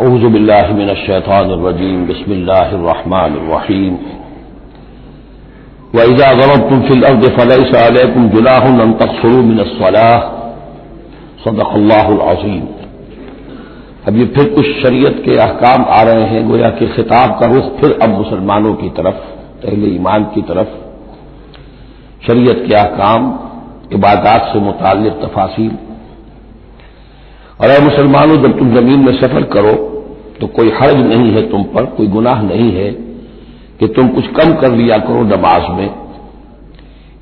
اعوذ باللہ من الشیطان الرجیم بسم اللہ الرحمن الرحیم وَإِذَا ضَرَبْتُمْ فِي الْأَرْضِ فَلَيْسَ عَلَيْكُمْ جُنَاحٌ أَن تَقْصُرُوا مِنَ الصَّلَاةِ صدق اللہ العظیم۔ اب یہ پھر کچھ شریعت کے احکام آ رہے ہیں، گویا کہ خطاب کا رخ پھر اب مسلمانوں کی طرف، اہل ایمان کی طرف، شریعت کے احکام، عبادات سے متعلق تفاصیل۔ اور اے مسلمانوں، جب تم زمین میں سفر کرو تو کوئی حرج نہیں ہے تم پر، کوئی گناہ نہیں ہے کہ تم کچھ کم کر لیا کرو نماز میں۔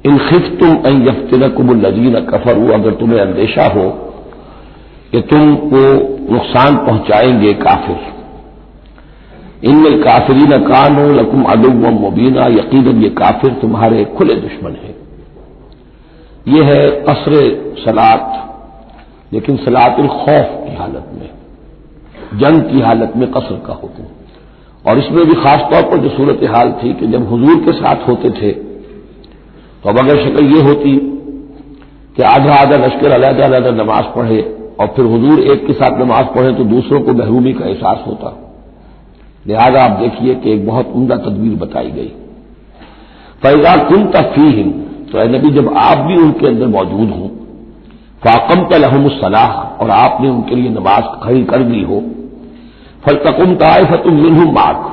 ان خفتم ان یفتنکم الذین کفروا، اگر تمہیں اندیشہ ہو کہ تم کو نقصان پہنچائیں گے کافر۔ ان الکافرین کانوا لکم عدوا مبینا، یقیناً یہ کافر تمہارے کھلے دشمن ہیں۔ یہ ہے قصر صلاۃ، لیکن صلاۃ الخوف کی حالت میں، جنگ کی حالت میں قصر کا حکم۔ اور اس میں بھی خاص طور پر جو صورتحال تھی کہ جب حضور کے ساتھ ہوتے تھے تو اب اگر شکل یہ ہوتی کہ آدھا آدھا لشکر علیحدہ علیحدہ نماز پڑھے اور پھر حضور ایک کے ساتھ نماز پڑھے تو دوسروں کو محرومی کا احساس ہوتا۔ لہذا آپ دیکھیے کہ ایک بہت عمدہ تدبیر بتائی گئی۔ فَإِذَا كُنْتَ فِيهِمْ، تو اے نبی جب آپ بھی ان کے اندر موجود ہوں، فَأَقَمْتَ لَهُمُ الصَّلَاةَ، اور آپ نے ان کے لیے نماز کھڑی کر دی ہو، فَلْتَقُمْ طَائِفَةٌ مِّنْهُمْ مَعَكَ،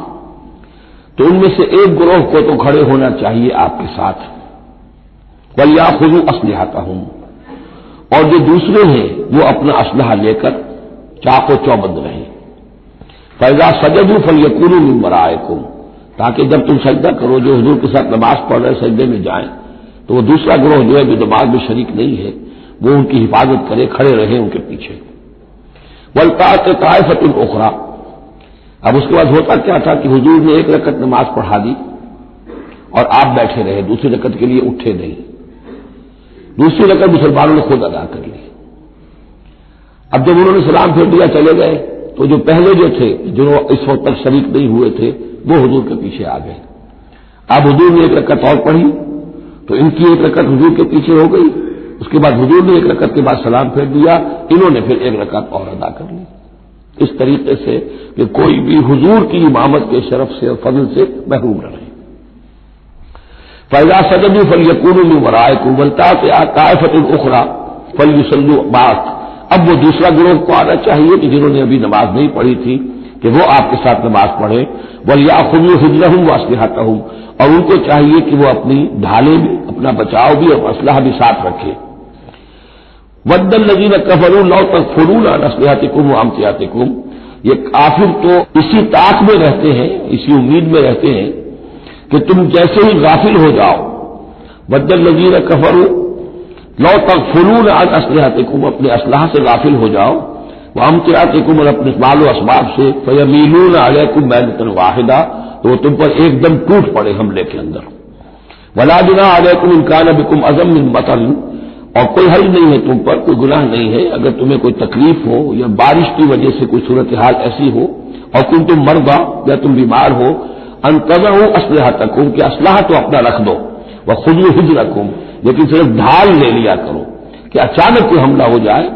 تو ان میں سے ایک گروہ کو تو کھڑے ہونا چاہیے آپ کے ساتھ، وَلْيَأْخُذُوا أَسْلِحَتَهُمْ، اور جو دوسرے ہیں وہ اپنا اسلحہ لے کر چاق و چوبند رہیں۔ فَإِذَا سَجَدُوا فَلْيَكُونُوا مِن وَرَائِكُمْ، تاکہ جب تم سجدہ کرو، جو حضور کے ساتھ نماز پڑھ رہے سجدے میں جائیں تو وہ دوسرا گروہ جو ہے جو نماز میں شریک نہیں ہے وہ ان کی حفاظت کرے، کھڑے رہیں ان کے پیچھے۔ وَلْتَأْتِ طَائِفَةٌ أُخْرَىٰ، اب اس کے بعد ہوتا کیا تھا کہ حضور نے ایک رکعت نماز پڑھا دی اور آپ بیٹھے رہے، دوسری رکعت کے لیے اٹھے نہیں، دوسری رکعت مسلمانوں نے خود ادا کر لی۔ اب جب انہوں نے سلام پھیر دیا چلے گئے تو جو پہلے جو تھے جو اس وقت تک شریک نہیں ہوئے تھے وہ حضور کے پیچھے آ گئے۔ اب حضور نے ایک رکعت اور پڑھی تو ان کی ایک رکعت حضور کے پیچھے ہو گئی، اس کے بعد حضور نے ایک رکعت کے بعد سلام پھیر دیا، انہوں نے پھر ایک رکعت اور ادا کر لی، اس طریقے سے کہ کوئی بھی حضور کی امامت کے شرف سے اور فضل سے محروم نہ رہے۔ فَإِذَا سَجَدُوا فَلْيَكُونُوا مِن وَرَائِكُمْ وَلْتَأْتِ طَائِفَةٌ أُخْرَىٰ فَلْيُصَلُّوا مَعَكَ، اب وہ دوسرا گروہ کو آنا چاہیے کہ جنہوں نے ابھی نماز نہیں پڑھی تھی کہ وہ آپ کے ساتھ نماز پڑھیں۔ وَلْيَأْخُذُوا حِذْرَهُمْ وَأَسْلِحَتَهُمْ، اور ان کو چاہیے کہ وہ اپنی ڈھالیں بھی، اپنا بچاؤ بھی اور اسلحہ بھی ساتھ رکھے۔ وَدَّ الَّذِينَ كَفَرُوا لَوْ تَكْفُرُونَ عَنْ أَسْلِحَتِكُمْ وَأَمْتِعَتِكُمْ، یہ کافر تو اسی طاق میں رہتے ہیں، اسی امید میں رہتے ہیں کہ تم جیسے ہی غافل ہو جاؤ، وَدَّ الَّذِينَ كَفَرُوا لَوْ تَغْفُلُونَ عَنْ أَسْلِحَتِكُمْ، اپنے اسلحہ سے غافل ہو جاؤ، وَأَمْتِعَتِكُمْ، اور اپنے مال و اسباب سے، فَيَمِيلُونَ عَلَيْكُمْ مَيْلَةً وَاحِدَةً، تو وہ تم پر ایک دم ٹوٹ پڑے حملے کے اندر۔ وَلَا جُنَاحَ عَلَيْكُمْ إِن كَانَ بِكُمْ أَذًى مِّن مَطَرٍ، اور کوئی حرج نہیں ہے تم پر، کوئی گناہ نہیں ہے اگر تمہیں کوئی تکلیف ہو یا بارش کی وجہ سے کوئی صورتحال ایسی ہو، اور کنتم مرضى، یا تم بیمار ہو، ان تضعوا اسلحتکم، کہ اسلحہ تو اپنا رکھ دو، وخذوا حذرکم، لیکن صرف ڈھال لے لیا کرو کہ اچانک کوئی حملہ ہو جائے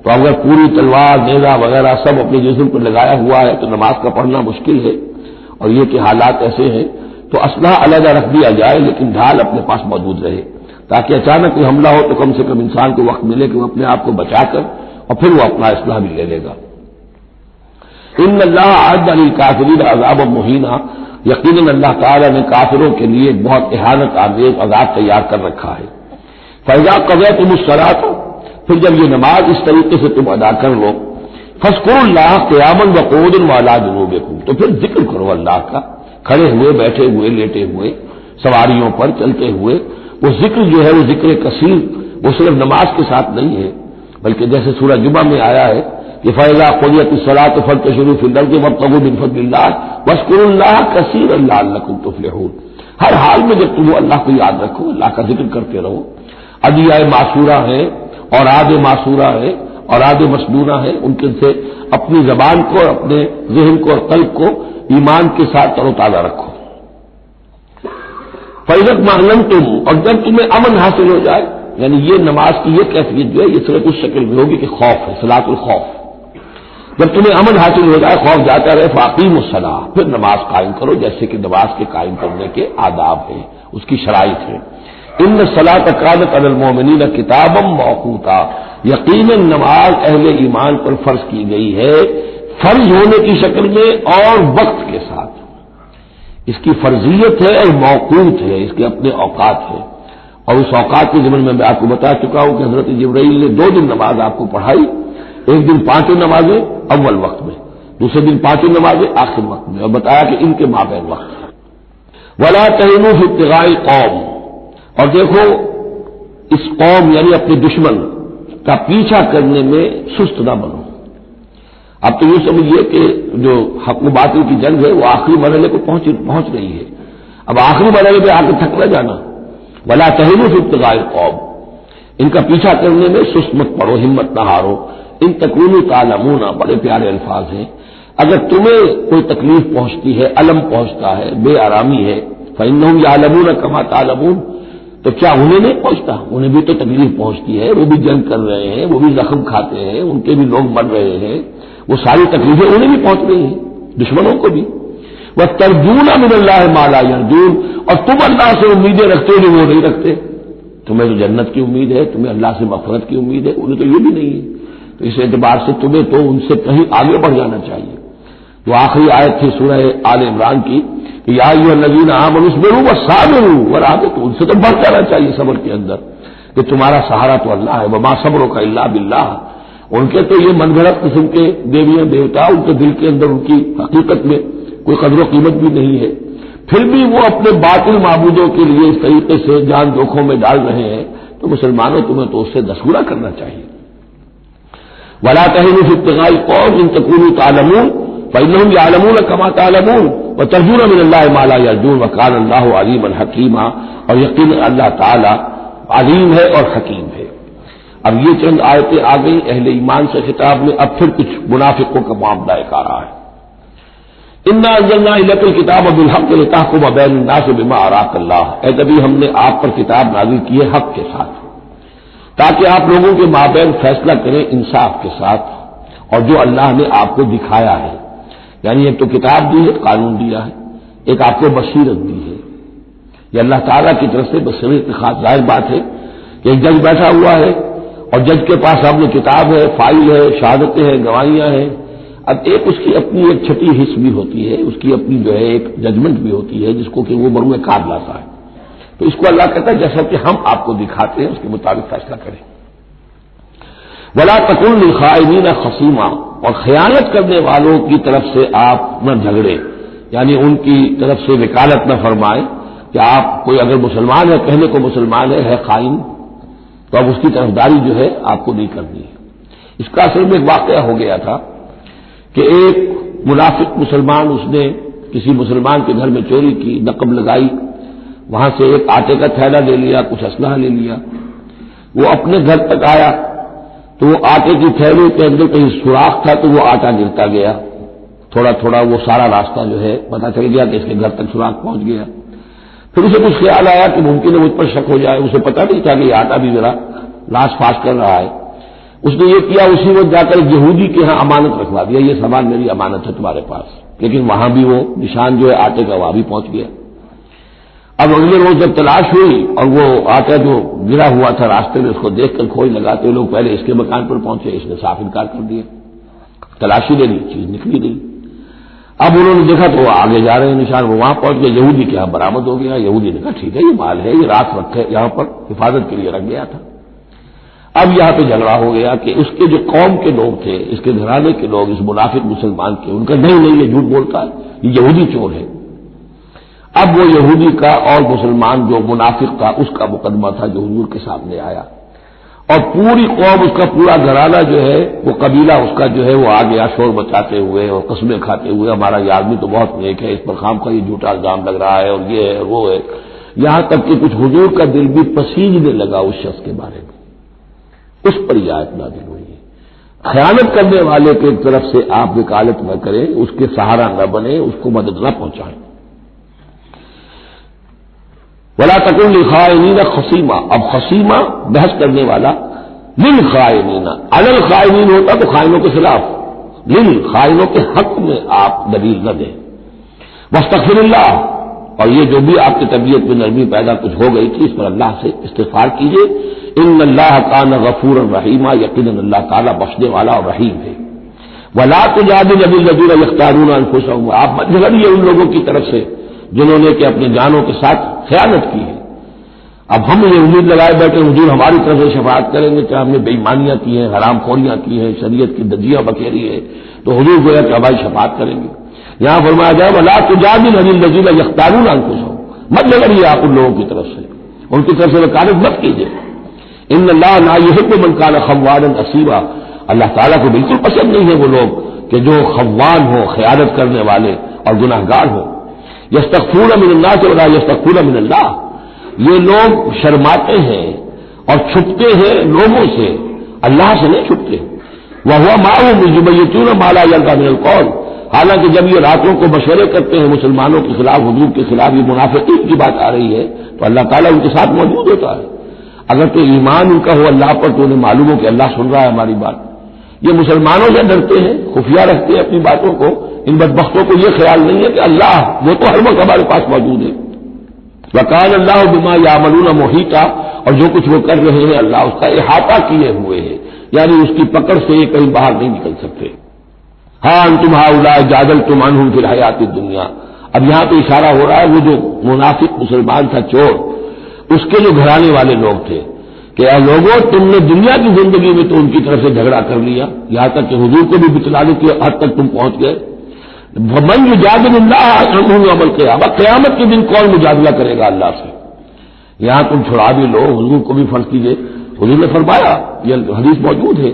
تو اگر پوری تلوار نیزہ وغیرہ سب اپنے جسم پر لگایا ہوا ہے تو نماز کا پڑھنا مشکل ہے، اور یہ کہ حالات ایسے ہیں تو اسلحہ علیحدہ رکھ دیا جائے لیکن ڈھال اپنے پاس موجود رہے، تاکہ اچانک کوئی حملہ ہو تو کم سے کم انسان کو وقت ملے کہ وہ اپنے آپ کو بچا کر اور پھر وہ اپنا اسلحہ بھی لے لے گا۔ ان اللہ اعد للکافرین عذابا مہینا، یقیناً اللہ تعالیٰ نے کافروں کے لیے بہت اہانت آمیز عذاب تیار کر رکھا ہے۔ فَإِذَا قَضَيْتُمُ الصَّلَاةَ، پھر جب یہ نماز اس طریقے سے تم ادا کر لو، فاذکروا اللہ قیاما وقعودا وعلی جنوبکم، تو پھر ذکر کرو اللہ کا، کھڑے ہوئے، بیٹھے ہوئے، لیٹے ہوئے، سواریوں پر چلتے ہوئے۔ وہ ذکر جو ہے وہ ذکر کثیر، وہ صرف نماز کے ساتھ نہیں ہے بلکہ جیسے سورہ جمعہ میں آیا ہے کہ فَإِذَا قُضِيَتِ الصَّلَاةُ فَانتَشِرُوا فِي الْأَرْضِ وَابْتَغُوا مِن فَضْلِ اللَّهِ وَاذْكُرُوا اللَّهَ كَثِيرًا لَعَلَّكُمْ تُفْلِحُونَ، ہر حال میں جب تم اللہ کو یاد رکھو، اللہ کا ذکر کرتے رہو۔ ادعیہ معصورہ ہے، اوراد معصورہ ہے، اوراد مسنونہ ہے، ان کے سے اپنی زبان کو، اپنے ذہن کو اور قلب کو ایمان کے ساتھ تر و تازہ رکھو۔ فَإِذَا اطْمَأْنَنْتُمْ، اور جب تمہیں امن حاصل ہو جائے، یعنی یہ نماز کی یہ کیفیت جو ہے یہ صرف اس شکل میں ہوگی کہ خوف ہے، صلاۃ الخوف۔ جب تمہیں امن حاصل ہو جائے، خوف جاتا رہے، فاقیموا الصلاۃ، پھر نماز قائم کرو جیسے کہ نماز کے قائم کرنے کے آداب ہیں، اس کی شرائط ہے۔ ان الصلاۃ کانت علی المؤمنین کتابا موقوتا، یقیناً نماز اہل ایمان پر فرض کی گئی ہے، فرض ہونے کی شکل میں اور وقت کے ساتھ۔ اس کی فرضیت ہے اور موقوت ہے، اس کے اپنے اوقات ہے، اور اس اوقات کے ضمن میں آپ کو بتا چکا ہوں کہ حضرت جبرائیل نے 2 دن نماز آپ کو پڑھائی، ایک دن 5 نمازیں اول وقت میں، دوسرے دن 5 نمازیں آخر وقت میں، اور بتایا کہ ان کے مابین وقت ہے۔ ولا تہنوا فی ابتغاء القوم، اور دیکھو اس قوم یعنی اپنے دشمن کا پیچھا کرنے میں سست نہ بنو۔ اب تو یہ سمجھیے کہ جو حق و باطل کی جنگ ہے وہ آخری مرحلے کو پہنچ رہی ہے، اب آخری مرحلے پہ آ کے تھک نہ جانا۔ ولا تہنوا فی ابتغاء القوم، ان کا پیچھا کرنے میں سست مت پڑو، ہمت نہ ہارو۔ ان تکونوا تعلمون، بڑے پیارے الفاظ ہیں، اگر تمہیں کوئی تکلیف پہنچتی ہے، الم پہنچتا ہے، بے آرامی ہے، فإنہم یعلمون کما تعلمون، تو کیا انہیں نہیں پہنچتا؟ انہیں بھی تو تکلیف پہنچتی ہے، وہ بھی جنگ کر رہے ہیں، وہ بھی زخم کھاتے ہیں، ان کے بھی لوگ مر رہے ہیں، وہ ساری تکلیفیں انہیں بھی پہنچ رہی ہیں، دشمنوں کو بھی۔ وَتَرْجُونَ مِنَ اللَّهِ مَا لَا يَرْجُونَ، اور تم اللہ سے امیدیں رکھتے ہو جو وہ نہیں رکھتے، تمہیں تو جنت کی امید ہے، تمہیں اللہ سے مغفرت کی امید ہے، انہیں تو یہ بھی نہیں ہے، تو اس اعتبار سے تمہیں تو ان سے کہیں آگے بڑھ جانا چاہیے۔ جو آخری آیت تھی سورہ آل عمران کی کہ یا ایھا الذین آمنوا اصبروا وصابروا ورابطوا، ان سے تو بڑھ جانا چاہیے صبر کے اندر کہ تمہارا سہارا تو اللہ ہے، وما صبرک الا باللہ۔ ان کے تو یہ من گھڑت قسم کے دیویاں دیوتا، ان کے دل کے اندر ان کی حقیقت میں کوئی قدر و قیمت بھی نہیں ہے، پھر بھی وہ اپنے باطل معبودوں کے لیے اس طریقے سے جان جوکھوں میں ڈال رہے ہیں، تو مسلمانوں تمہیں تو اس سے دستگرا کرنا چاہیے۔ ولا تہنوا فی ابتغاء القوم ان تکونوا تعلمون فإنہم یعلمون کما تعلمون وترجون من اللہ ما لا یرجون وکان اللہ علیما حکیما، اور یقینا اللہ تعالی علیم ہے اور حکیم ہے۔ اب یہ چند آیتیں آ گئی اہل ایمان سے خطاب میں، اب پھر کچھ منافقوں کا معاملہ ایک آ رہا ہے۔ انا انزلنا الیک الکتاب بالحق لتحکم بین الناس بما اراک اللہ، اے نبی ہم نے آپ پر کتاب نازل کی ہے حق کے ساتھ، تاکہ آپ لوگوں کے مابین فیصلہ کریں انصاف کے ساتھ، اور جو اللہ نے آپ کو دکھایا ہے، یعنی ایک تو کتاب دی ہے، قانون دیا ہے، ایک آپ کو بصیرت دی ہے، یہ اللہ تعالیٰ کی طرف سے بصیرت کی خاص ظاہر بات ہے کہ ایک جج بیٹھا ہوا ہے اور جج کے پاس سامنے کتاب ہے، فائل ہے، شہادتیں ہیں، گواہیاں ہیں، اب ایک اس کی اپنی ایک چھٹی حص بھی ہوتی ہے، اس کی اپنی جو ہے ایک ججمنٹ بھی ہوتی ہے جس کو کہ وہ بروئے کار لاتا ہے، تو اس کو اللہ کہتا ہے جیسا کہ ہم آپ کو دکھاتے ہیں اس کے مطابق فیصلہ کریں۔ ولا تکن للخائنین خصیما، اور خیانت کرنے والوں کی طرف سے آپ نہ جھگڑے، یعنی ان کی طرف سے وکالت نہ فرمائیں کہ آپ کوئی اگر مسلمان ہے، کہنے کو مسلمان ہے خائن، تو اب اس کی طرفداری جو ہے آپ کو نہیں کرنی ہے۔ اس کا اصل میں ایک واقعہ ہو گیا تھا کہ ایک منافق مسلمان، اس نے کسی مسلمان کے گھر میں چوری کی، نقب لگائی، وہاں سے ایک آٹے کا تھیلا لے لیا، کچھ اسلحہ لے لیا، وہ اپنے گھر تک آیا تو وہ آٹے کی تھیلے کے اندر کہیں سوراخ تھا تو وہ آٹا گرتا گیا، تھوڑا تھوڑا وہ سارا راستہ جو ہے پتہ چل گیا کہ اس کے گھر تک سوراخ پہنچ گیا۔ پھر اسے کچھ خیال آیا کہ ممکن ہے مجھ پر شک ہو جائے، اسے پتہ نہیں تھا کہ یہ آٹا بھی ذرا لاش فاش کر رہا ہے، اس نے یہ کیا اسی وقت جا کر یہودی کے ہاں امانت رکھوا دیا، یہ سامان میری امانت ہے تمہارے پاس، لیکن وہاں بھی وہ نشان جو ہے آٹے کا وہاں بھی پہنچ گیا۔ اب اگلے روز جب تلاش ہوئی اور وہ آٹا جو گرا ہوا تھا راستے میں اس کو دیکھ کر کھوج لگاتے لوگ پہلے اس کے مکان پر پہنچے، اس نے صاف انکار کر دیا، تلاشی لے لی، چیز نکلی نہیں۔ اب انہوں نے دیکھا تو وہ آگے جا رہے ہیں نشان، وہ وہاں پہنچ گئے، یہودی کے یہاں برآمد ہو گیا، یہودی نے کہا ٹھیک ہے یہ مال ہے، یہ رات رکھے یہاں پر حفاظت کے لیے رکھ گیا تھا۔ اب یہاں پہ جھگڑا ہو گیا کہ اس کے جو قوم کے لوگ تھے، اس کے گھرانے کے لوگ، اس منافق مسلمان کے، ان کا نہیں یہ جھوٹ بولتا ہے، یہ یہودی چور ہے۔ اب وہ یہودی کا اور مسلمان جو منافق تھا اس کا مقدمہ تھا جو حضور کے سامنے آیا، اور پوری قوم، اس کا پورا گھرانہ جو ہے، وہ قبیلہ اس کا جو ہے وہ آ گیا شور بچاتے ہوئے اور قسمیں کھاتے ہوئے، ہمارا یہ آدمی تو بہت نیک ہے، اس پر خام کا یہ جھوٹا الزام لگ رہا ہے اور یہ ہے وہ ہے، یہاں تک کہ کچھ حضور کا دل بھی پسیجنے لگا اس شخص کے بارے میں۔ اس پر یہ آیت نازل ہوئی ہے، خیانت کرنے والے کی طرف سے آپ وکالت نہ کریں، اس کے سہارا نہ بنے، اس کو مدد نہ پہنچائیں۔ ولا تکن للخائنین خصیما، اب خصیمہ بحث کرنے والا، للخائنین، علی الخائنین ہوتا تو خائنوں کے خلاف، خائنوں کے حق میں آپ دلیل نہ دیں. واستغفر اللہ، اور یہ جو بھی آپ کی طبیعت میں نرمی پیدا کچھ ہو گئی تھی اس پر اللہ سے استغفار کیجیے. ان اللہ کان غفورا رحیما، یقیناً اللہ تعالیٰ بخشنے والا اور رحیم ہے. ولا تجادل الذین یختارون انفسهم، آپ مت جھگڑیے ان لوگوں کی طرف سے جنہوں نے کہ اپنے جانوں کے ساتھ خیانت کی ہے. اب ہم یہ امید لگائے بیٹھے حضور ہماری طرف سے شفاعت کریں گے کہ ہم نے بے ایمانیاں کی ہیں، حرام خوریاں کی ہیں، شریعت کی دجیاں بکھیری ہے، تو حضور گویا کہ ہماری شفاعت کریں گے. یہاں فرمایا جائے ولا تجادل الذین یختارون انفسهم، مت لگڑیے آپ ان لوگوں کی طرف سے، ان کی طرف سے وکالت مت کیجیے. ان اللہ لا یحب من کان خوانا اثیما، اللہ تعالیٰ کو بالکل پسند نہیں ہے وہ لوگ کہ جو خوان ہو، خیانت کرنے والے اور گناہ گار ہو. یستخفون من الناس ولا یستخفون من اللہ، یہ لوگ شرماتے ہیں اور چھپتے ہیں لوگوں سے، اللہ سے نہیں چھپتے. وَهُوَ مَعَهُمْ إِذْ يُبَيِّتُونَ مَا لَا يَرْضَىٰ مِنَ الْقَوْلِ، حالانکہ جب یہ راتوں کو مشورے کرتے ہیں مسلمانوں کے خلاف، حضور کے خلاف، یہ منافقین کی بات آ رہی ہے تو اللہ تعالیٰ ان کے ساتھ موجود ہوتا ہے. اگر تو ایمان ان کا ہو اللہ پر تو انہیں معلوم ہو کہ اللہ سن رہا ہے ہماری بات. یہ مسلمانوں سے ڈرتے ہیں، خفیہ رکھتے ہیں اپنی باتوں کو. ان بدبختوں کو یہ خیال نہیں ہے کہ اللہ وہ تو ہر وقت ہمارے پاس موجود ہے. وَكَانَ اللَّهُ بِمَا يَعْمَلُونَ مُحِيطًا، اور جو کچھ وہ کر رہے ہیں اللہ اس کا احاطہ کیے ہوئے ہے، یعنی اس کی پکڑ سے یہ کہیں باہر نہیں نکل سکتے. ہاں انتم ہؤلاء جادلتم عنہم فی الحیات الدنیا، اب یہاں تو اشارہ ہو رہا ہے وہ جو منافق مسلمان تھا چور، اس کے جو گھرانے والے لوگ تھے کہ اے لوگوں تم نے دنیا کی زندگی میں تو ان کی طرف سے جھگڑا کر لیا، یہاں تک کہ حضور کو بھی بتلانے کی حد تک تم پہنچ گئے. من یجادل اللہ عنہ یوم القیامہ، قیامت کے دن کون مجادلہ کرے گا اللہ سے. یہاں تم چھڑا بھی لو، حضور کو بھی فرض کیجیے. حضور نے فرمایا، یہ حدیث موجود ہے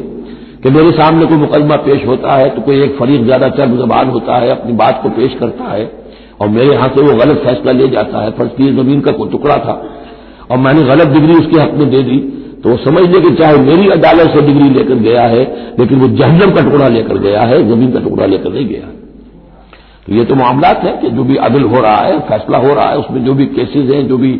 کہ میرے سامنے کوئی مقدمہ پیش ہوتا ہے تو کوئی ایک فریق زیادہ چرب زبان ہوتا ہے، اپنی بات کو پیش کرتا ہے اور میرے ہاں سے وہ غلط فیصلہ لے جاتا ہے. فرض کیجیے زمین کا کوئی ٹکڑا تھا اور میں نے غلط ڈگری اس کے حق میں دے دی، تو وہ سمجھ لے کہ چاہے میری عدالت سے ڈگری لے کر گیا ہے لیکن وہ جہنم کا ٹکڑا لے کر گیا ہے، زمین کا ٹکڑا لے کر نہیں گیا. تو یہ تو معاملات ہیں کہ جو بھی عدل ہو رہا ہے، فیصلہ ہو رہا ہے، اس میں جو بھی کیسز ہیں، جو بھی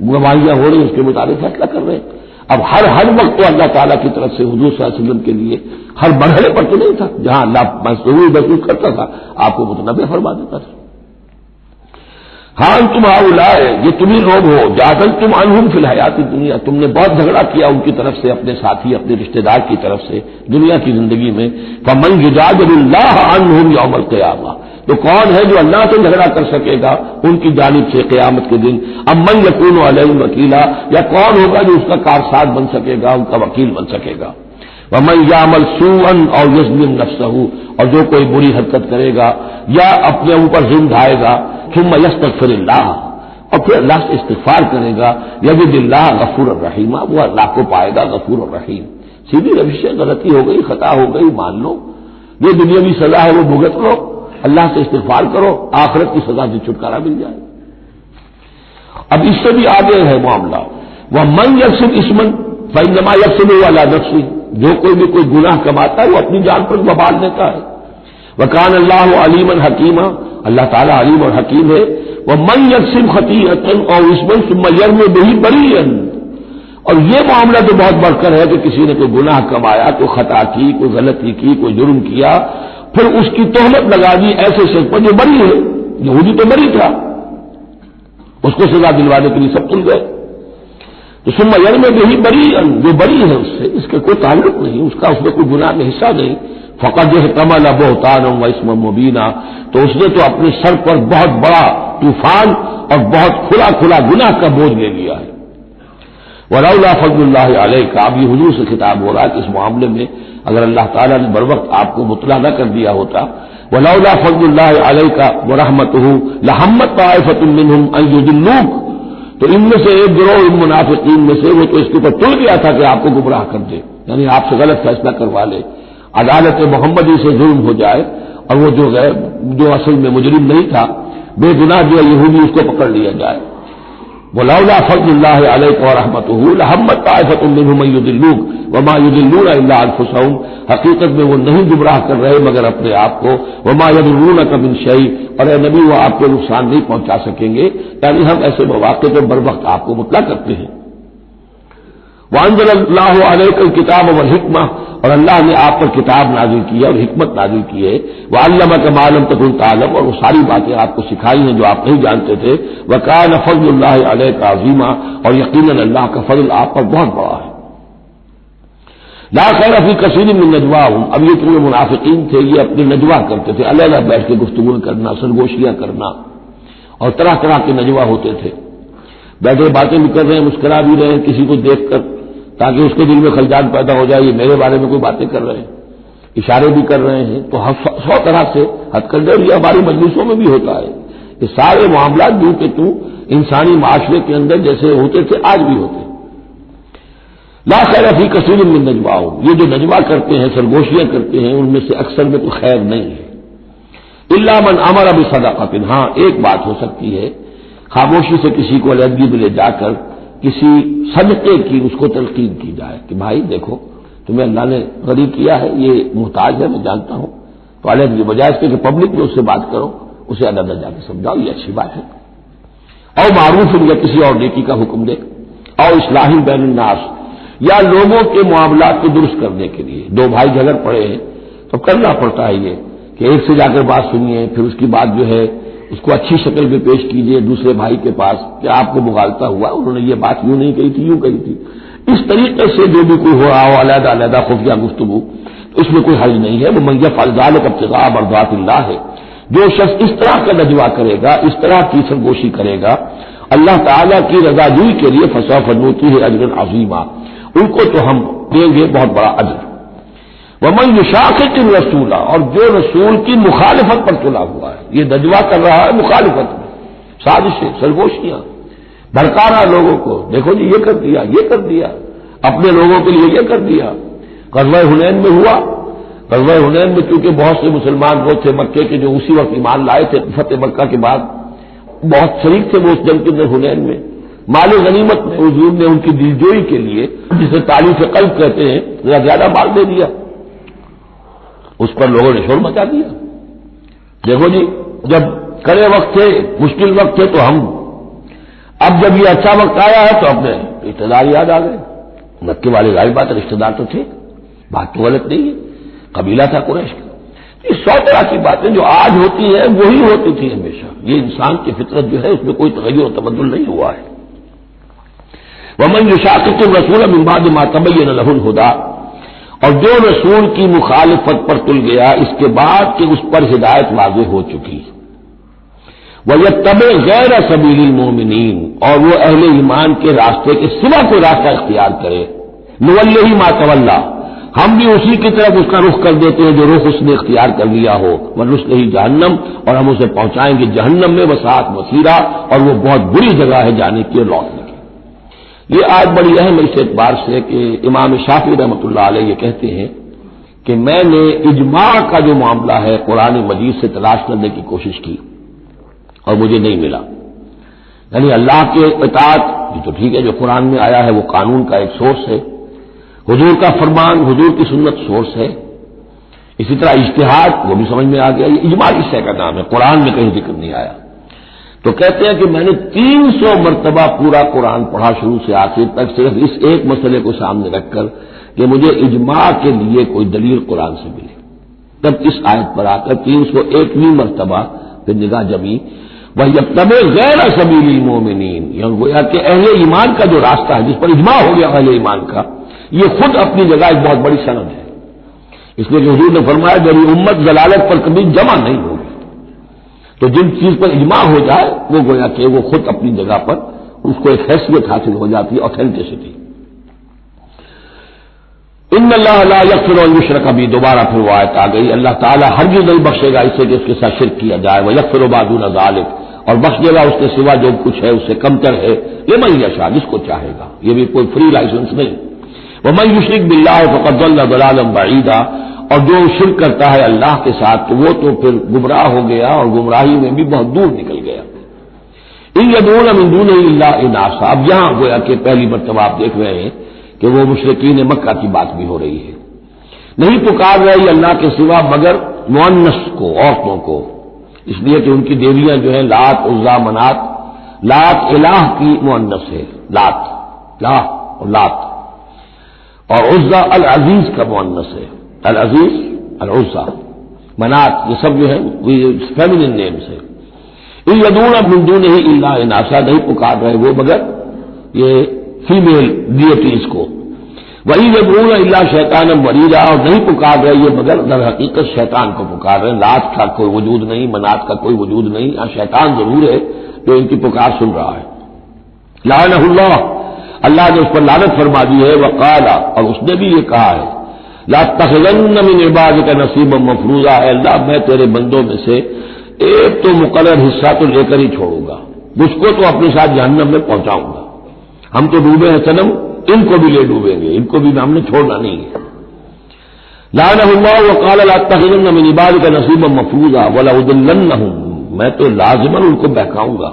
گواہیاں ہو رہی ہیں اس کے مطابق فیصلہ کر رہے ہیں. اب ہر وقت تو اللہ تعالیٰ کی طرف سے حضور صلی اللہ علیہ وسلم کے لیے ہر مرحلے پر تو نہیں تھا، جہاں اللہ ضرور محسوس کرتا تھا آپ کو متنبع فرما دیتا تھا. ہاں تم ہؤلاء، یہ تمہیں لوگ ہو جادلتم عنہم فی الحیات الدنیا، تم نے بہت جھگڑا کیا ان کی طرف سے، اپنے ساتھی اپنے رشتہ دار کی طرف سے دنیا کی زندگی میں. فمن یجادل اللہ عنہم یوم القیامہ، تو کون ہے جو اللہ سے جھگڑا کر سکے گا ان کی جانب سے قیامت کے دن. اب من یکون علیہم وکیلا، یا کون ہوگا جو اس کا کارساز بن سکے گا، ان کا وکیل بن سکے گا. ومن یعمل سوءا او یظلم نفسہ، اور جو کوئی بری حرکت کرے گا یا اپنے اوپر ظلم ڈھائے گا، ثم یستغفر اللہ، اور پھر اللہ سے استغفار کرے گا، یجد اللہ غفور الرحیم، وہ اللہ کو پائے گا غفور الرحیم. سیدھی روش ہے، غلطی ہو گئی، خطا ہو گئی، مان لو، یہ دنیاوی سزا ہے وہ بھگت لو، اللہ سے استغفار کرو، آخرت کی سزا سے چھٹکارا مل جائے. اب اس سے بھی آگے ہے معاملہ، وہ من یکسب اسمن فانما یکسبہ علی نفسہ، جو کوئی بھی کوئی گناہ کماتا ہے وہ اپنی جان پر وبال دیتا ہے. وکان اللہ علیما حکیما، اللہ تعالیٰ علیم اور حکیم ہے. ومن یکسب خطیئۃ او اسما ثم یرمی بہ بریئا، اور یہ معاملہ تو بہت بڑھ کر ہے کہ کسی نے کوئی گناہ کمایا، کوئی خطا کی، کوئی غلطی کی، کوئی جرم کیا، پھر اس کی تہمت لگا دی ایسے شخص پر جو بری ہے. یہودی تو بری تھا، اس کو سزا دلوانے کے لیے سب تل گئے. تو ثم یرمی بہ بریئا، جو بری ہے اس سے اس کا کوئی تعلق نہیں، اس کا اس میں کوئی گناہ میں حصہ نہیں. فقد احتمل بہتانا و اسما مبینا، تو اس نے تو اپنے سر پر بہت بڑا طوفان اور بہت کھلا گناہ کا بوجھ لے لیا ہے. ولولا فضل اللہ علیک، اب یہ حضور سے خطاب ہو رہا ہے کہ اس معاملے میں اگر اللہ تعالیٰ نے بر وقت آپ کو مطلع نہ کر دیا ہوتا، ولولا فضل اللہ علیک ورحمتہ لہمت طائفۃ منہم ان یضلوک، تو ان میں سے ایک گروہ ان منافقین میں سے وہ تو اس کے اوپر تل گیا تھا کہ آپ کو گمراہ کر دے، یعنی آپ سے غلط فیصلہ کروا لے، عدالت محمدی سے ظلم ہو جائے اور وہ جو اصل میں مجرم نہیں تھا، بے گناہ جو یہودی، اس کو پکڑ لیا جائے. ولولا فضل اللہ علیک ورحمتہ لہمت طائفۃ منہم ان یضلوک وما یضلون الا انفسہم، حقیقت میں وہ نہیں گمراہ کر رہے مگر اپنے آپ کو. وما یضرونک من شیء، اور اے نبی وہ آپ کو نقصان نہیں پہنچا سکیں گے، یعنی ہم ایسے مواقع پر بر وقت آپ کو مطلع کرتے ہیں. وانزل اللہ علیک الکتاب والحکمہ، اور اللہ نے آپ پر کتاب نازل کی ہے اور حکمت نازل کی ہے، وعلمک ما لم تکن تعلم، اور وہ ساری باتیں آپ کو سکھائی ہیں جو آپ نہیں جانتے تھے، وکان فضل اللہ علیک عظیما، اور یقیناً اللہ کا فضل آپ پر بہت بڑا ہے۔ لا خیر فی کثیر من نجواہم، اب یہ جو منافقین تھے یہ اپنے نجوا کرتے تھے، علیحدہ بیٹھ کے گفتگو کرنا، سرگوشیاں کرنا، اور طرح طرح کے نجوا ہوتے تھے، بیٹھے باتیں بھی کر رہے ہیں، مسکرا بھی رہے ہیں کسی کو دیکھ کر تاکہ اس کے دل میں خلجان پیدا ہو جائے، یہ میرے بارے میں کوئی باتیں کر رہے ہیں، اشارے بھی کر رہے ہیں، تو 100 طرح سے ہتھ کنڈے، یہ ہماری مجلسوں میں بھی ہوتا ہے، یہ سارے معاملات جو کہ انسانی معاشرے کے اندر جیسے ہوتے تھے آج بھی ہوتے ہیں۔ لا خیر فی کثیر من نجواہم، یہ جو نجوا کرتے ہیں، سرگوشیاں کرتے ہیں، ان میں سے اکثر میں تو خیر نہیں ہے، الا من امر بصدقۃ، ہاں ایک بات ہو سکتی ہے، خاموشی سے کسی کو علیحدگی میں لے جا کر کسی صدقے کی اس کو تلقین کی جائے کہ بھائی دیکھو تمہیں اللہ نے غریب کیا ہے، یہ محتاج ہے، میں جانتا ہوں، تو علیحدگی بجائے اس کے کہ پبلک میں اس سے بات کرو، اسے علیحدہ جا کے سمجھاؤ، یہ اچھی بات ہے، اور معروف یا کسی اور نیکی کا حکم دے، اور اصلاح بین الناس، یا لوگوں کے معاملات کو درست کرنے کے لیے، دو بھائی جھگڑ پڑے ہیں تو کرنا پڑتا ہے یہ کہ ایک سے جا کر بات سنیے، پھر اس کی بات جو ہے اس کو اچھی شکل میں پیش کیجیے دوسرے بھائی کے پاس کہ آپ کو مغالطہ ہوا، انہوں نے یہ بات یوں نہیں کہی تھی، یوں کہی تھی، اس طریقے سے جو بھی کوئی ہو رہا ہو علیحدہ علیحدہ خفیہ گفتگو، اس میں کوئی حرج نہیں ہے، وہ من یفعل ذلک ابتغاء مرضات اللہ ہے، جو شخص اس طرح کا نجوا کرے گا، اس طرح کی سرگوشی کرے گا اللہ تعالیٰ کی رضا جوئی کے لیے، فسوف نؤتیہ اجرا عظیما، ان کو تو ہم دیں گے بہت بڑا اجر۔ ومن یشاقق الرسول، اور جو رسول کی مخالفت پر تلا ہوا ہے، یہ نجوا کر رہا ہے مخالفت میں، سازشیں، سرگوشیاں، بھڑکا رہا لوگوں کو، دیکھو جی یہ کر دیا، یہ کر دیا، اپنے لوگوں کے لیے یہ کر دیا۔ غزوہ حنین میں ہوا، غزوہ حنین میں چونکہ بہت سے مسلمان وہ تھے مکے کے جو اسی وقت ایمان لائے تھے فتح مکہ کے بعد، بہت شریک تھے وہ اس جنگ کے اندر حنین میں، مال غنیمت میں حضور نے ان کی دلجوئی کے لیے جسے تعلیف قلب کہتے ہیں زیادہ مال دے دیا، اس پر لوگوں نے شور مچا دیا۔ دیکھو جی جب کڑے وقت تھے، مشکل وقت تھے تو ہم، اب جب یہ اچھا وقت آیا ہے تو اپنے رشتے دار یاد آ گئے، مکے والے ظاہر بات رشتے دار تو تھے، بات تو غلط نہیں ہے، قبیلہ تھا قریش کا۔ یہ 100 طرح کی باتیں جو آج ہوتی ہیں وہی ہوتی تھی ہمیشہ، یہ انسان کی فطرت جو ہے اس میں کوئی تغیر و تبدل نہیں ہوا ہے۔ ومن یشاقق الرسول من بعد ما تبین له الهدى، اور جو رسول کی مخالفت پر تل گیا اس کے بعد کہ اس پر ہدایت واضح ہو چکی، وَيَتَّبِعْ غَيْرَ سَبِيلِ الْمُؤْمِنِينَ، اور وہ اہل ایمان کے راستے کے سوا کوئی راستہ اختیار کرے، نُوَلِّهِ مَا تَوَلَّى، ہم بھی اسی کی طرف اس کا رخ کر دیتے ہیں جو رخ اس نے اختیار کر لیا ہو، وَنُصْلِهِ جہنم، اور ہم اسے پہنچائیں گے جہنم میں، وَسَاءَتْ مَصِيرًا، اور وہ بہت بری جگہ ہے جانے کی اور لوٹنے کی۔ یہ آج بڑی اہم اس اعتبار سے کہ امام شافعی رحمۃ اللہ علیہ یہ کہتے ہیں کہ میں نے اجماع کا جو معاملہ ہے قرآن مجید سے تلاش کرنے کی کوشش کی اور مجھے نہیں ملا، یعنی اللہ کے اطاعت یہ تو ٹھیک ہے جو قرآن میں آیا ہے وہ قانون کا ایک سورس ہے، حضور کا فرمان، حضور کی سنت سورس ہے، اسی طرح اجتہاد وہ بھی سمجھ میں آ گیا، یہ اجماع اس شے کا نام ہے، قرآن میں کہیں ذکر نہیں آیا۔ تو کہتے ہیں کہ میں نے 300 مرتبہ پورا قرآن پڑھا شروع سے آخر تک صرف اس ایک مسئلے کو سامنے رکھ کر کہ مجھے اجماع کے لیے کوئی دلیل قرآن سے ملے، تب اس آیت پر آ کر 301ویں مرتبہ پھر نگاہ جمی، وَيَتَّبِعْ غَيْرَ سَبِيلِ الْمُؤْمِنِينَ، یعنی گویا کہ اہل ایمان کا جو راستہ ہے جس پر اجماع ہو گیا اہل ایمان کا، یہ خود اپنی جگہ ایک بہت بڑی سند ہے، اس لیے کہ حضور نے فرمایا میری امت ضلالت پر کبھی جمع نہیں ہوگی، تو جن چیز پر اجماع ہو جائے وہ گویا کہ وہ خود اپنی جگہ پر اس کو ایک حیثیت حاصل ہو جاتی ہے، اوتھینٹسٹی۔ ان اللہ لا یغفر ان یشرک بہ، دوبارہ پھر وہ آیت آ گئی، اللہ تعالیٰ ہرگز نہیں بخشے گا اس سے کہ اس کے ساتھ شرک کیا جائے، ویغفر ما دون ذلک، اور بخش دے گا اس کے سوا جو کچھ ہے اس سے کم تر ہے، لمن یشاء، جس کو چاہے گا، یہ بھی کوئی فری لائسنس نہیں۔ ومن یشرک باللہ فقد ضل ضلالا بعیدا، اور جو شرک کرتا ہے اللہ کے ساتھ تو وہ تو پھر گمراہ ہو گیا اور گمراہی میں بھی بہت دور نکل گیا۔ ان یدعون من دونہ الا اناثا، اب یہاں گویا کہ پہلی مرتبہ آپ دیکھ رہے ہیں کہ وہ مشرکین مکہ کی بات بھی ہو رہی ہے، نہیں پکار رہی اللہ کے سوا مگر مؤنث کو، عورتوں کو، اس لیے کہ ان کی دیویاں جو ہیں لات، عزا، منات، لات الہ کی مؤنث ہے، لات، لا اور لات، اور عزا العزیز کا مؤنث ہے، العزیز العزا منات، یہ سب جو ہے فیمنن نیمز ہے۔ ان یدعون من دونہ الا اناثا، نہیں پکار رہے وہ مگر یہ فیمیل ڈیٹیز کو، وہی یدعون الا شیطانا مریدا، اور نہیں پکار رہے یہ مگر در حقیقت شیطان کو پکار رہے ہیں۔ لات کا کوئی وجود نہیں، منات کا کوئی وجود نہیں، شیطان ضرور ہے جو ان کی پکار سن رہا ہے۔ لعنہ اللہ، اللہ نے اس پر لعنت فرما دی ہے۔ وقال، اور اس نے بھی یہ کہا ہے، لاتخذن من عبادک نصیبا مفروضا، اے اللہ میں تیرے بندوں میں سے ایک تو مقرر حصہ تو لے کر ہی چھوڑوں گا، مجھ کو تو اپنے ساتھ جہنم میں پہنچاؤں گا۔ ہم تو ڈوبے ہیں صنم، ان کو بھی لے ڈوبیں گے، ان کو بھی ہم نے چھوڑنا نہیں ہے۔ لعنہ اللہ وقال لاتخذن من عبادک نصیبا مفروضا ولأضلنہم، میں تو لازماً ان کو بہکاؤں گا،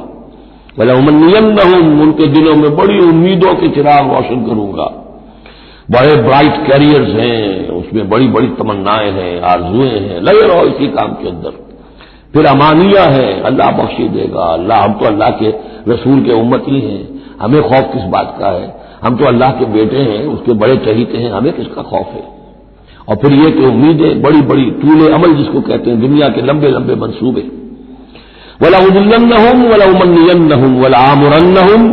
ولأمنینہم، ان کے دلوں میں بڑی امیدوں کے چراغ روشن کروں گا، بڑے برائٹ کیریئرز ہیں اس میں، بڑی بڑی تمنائیں ہیں، آرزویں ہیں، لگے رہو اسی کام کے اندر۔ پھر امانیہ ہے، اللہ بخشی دے گا، اللہ ہم تو اللہ کے رسول کے امتی ہیں، ہمیں خوف کس بات کا ہے، ہم تو اللہ کے بیٹے ہیں، اس کے بڑے چہیتے ہیں، ہمیں کس کا خوف ہے۔ اور پھر یہ کہ امیدیں بڑی بڑی طول عمل جس کو کہتے ہیں، دنیا کے لمبے لمبے منصوبے۔ وَلَأُضِلَّنَّهُمْ وَلَأُمَنِّيَنَّهُمْ وَلَآمُرَنَّهُمْ،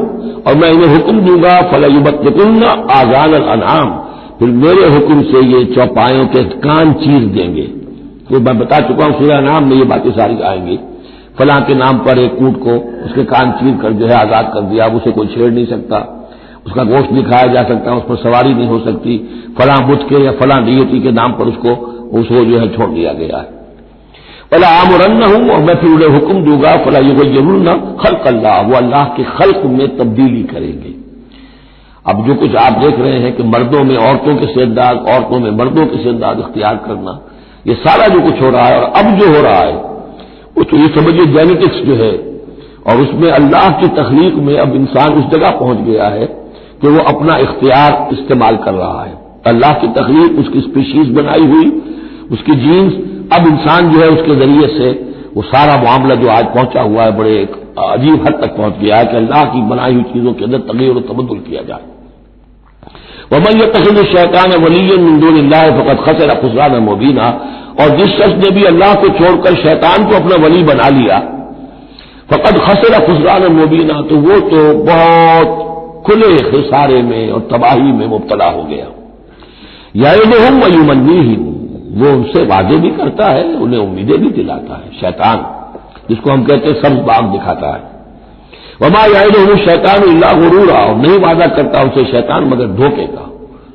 اور میں انہیں حکم دوں گا فَلَيُبَتِّكُنَّ آذَانَ الْأَنْعَامِ، پھر میرے حکم سے یہ چوپایوں کے کان چیر دیں گے۔ تو میں بتا چکا ہوں سورہ انعام میں یہ باتیں ساری آئیں گی، فلاں کے نام پر ایک اونٹ کو اس کے کان چیر کر جو ہے آزاد کر دیا، اب اسے کوئی چھیڑ نہیں سکتا، اس کا گوشت نہیں کھایا جا سکتا، اس پر سواری نہیں ہو سکتی، فلاں بت کے یا فلاں ڈیٹی کے نام پر اس کو جو ہے چھوڑ دیا گیا ہے۔ فلا آمرنہم، اور میں پھر انہیں حکم دوں گا فلا یغیرن خلق اللہ، وہ اللہ کے خلق میں تبدیلی کریں گے۔ اب جو کچھ آپ دیکھ رہے ہیں کہ مردوں میں عورتوں کے سے انداز، عورتوں میں مردوں کے سے انداز اختیار کرنا، یہ سارا جو کچھ ہو رہا ہے اور اب جو ہو رہا ہے وہ تو یہ سمجھیے جینیٹکس جو ہے، اور اس میں اللہ کی تخلیق میں اب انسان اس جگہ پہنچ گیا ہے کہ وہ اپنا اختیار استعمال کر رہا ہے۔ اللہ کی تخلیق، اس کی اسپیشیز بنائی ہوئی، اس کی جینز، اب انسان جو ہے اس کے ذریعے سے وہ سارا معاملہ جو آج پہنچا ہوا ہے بڑے ایک عجیب حد تک پہنچ گیا ہے کہ اللہ کی بنائی ہوئی چیزوں کے اندر تغیر و تبدل کیا جائے۔ وَمَن يَتَّخِذِ الشَّيْطَانَ وَلِيًّا مِن دُونِ اللَّهِ فَقَدْ خَسِرَ خُسْرَانًا مُبِينًا، اور جس شخص نے بھی اللہ کو چھوڑ کر شیطان کو اپنا ولی بنا لیا، فَقَدْ خَسِرَ خُسْرَانًا مُبِينًا، تو وہ تو بہت کھلے خسارے میں اور تباہی میں مبتلا ہو گیا۔ یعدہم ویمنیہم، وہ ان سے وعدے بھی کرتا ہے، انہیں امیدیں بھی دلاتا ہے، شیطان جس کو ہم کہتے ہیں سبز باغ دکھاتا ہے۔ وما یعدہم الشیطان الا غرورا، اور نہیں وعدہ کرتا اسے شیطان مگر دھوکے کا،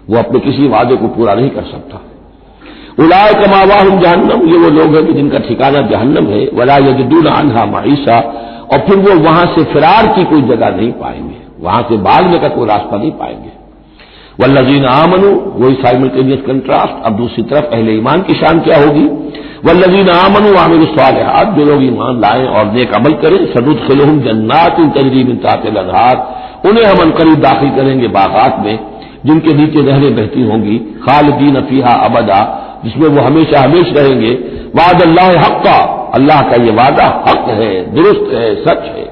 وہ اپنے کسی وعدے کو پورا نہیں کر سکتا۔ اولئک مأواہم جہنم، یہ وہ لوگ ہیں کہ جن کا ٹھکانہ جہنم ہے، ولا یجدون عنہا محیصا، اور پھر وہ وہاں سے فرار کی کوئی جگہ نہیں پائیں گے، وہاں سے بھاگنے کا کوئی راستہ نہیں پائیں گے۔ والذین آمنوا، وہی سائملٹینیس کنٹراسٹ، اب دوسری طرف اہل ایمان کی شان کیا ہوگی؟ والذین آمنوا وعملوا الصالحات، جو لوگ ایمان لائیں اور نیک عمل کریں، سندخلہم جنات تجری من تحتہا الانہار، انہیں ہم عنقریب داخل کریں گے باغات میں جن کے نیچے نہریں بہتی ہوں گی، خالدین فیہا ابدا، جس میں وہ ہمیشہ ہمیشہ رہیں گے۔ وعد اللہ حقا، اللہ کا یہ وعدہ حق ہے، درست ہے، سچ ہے۔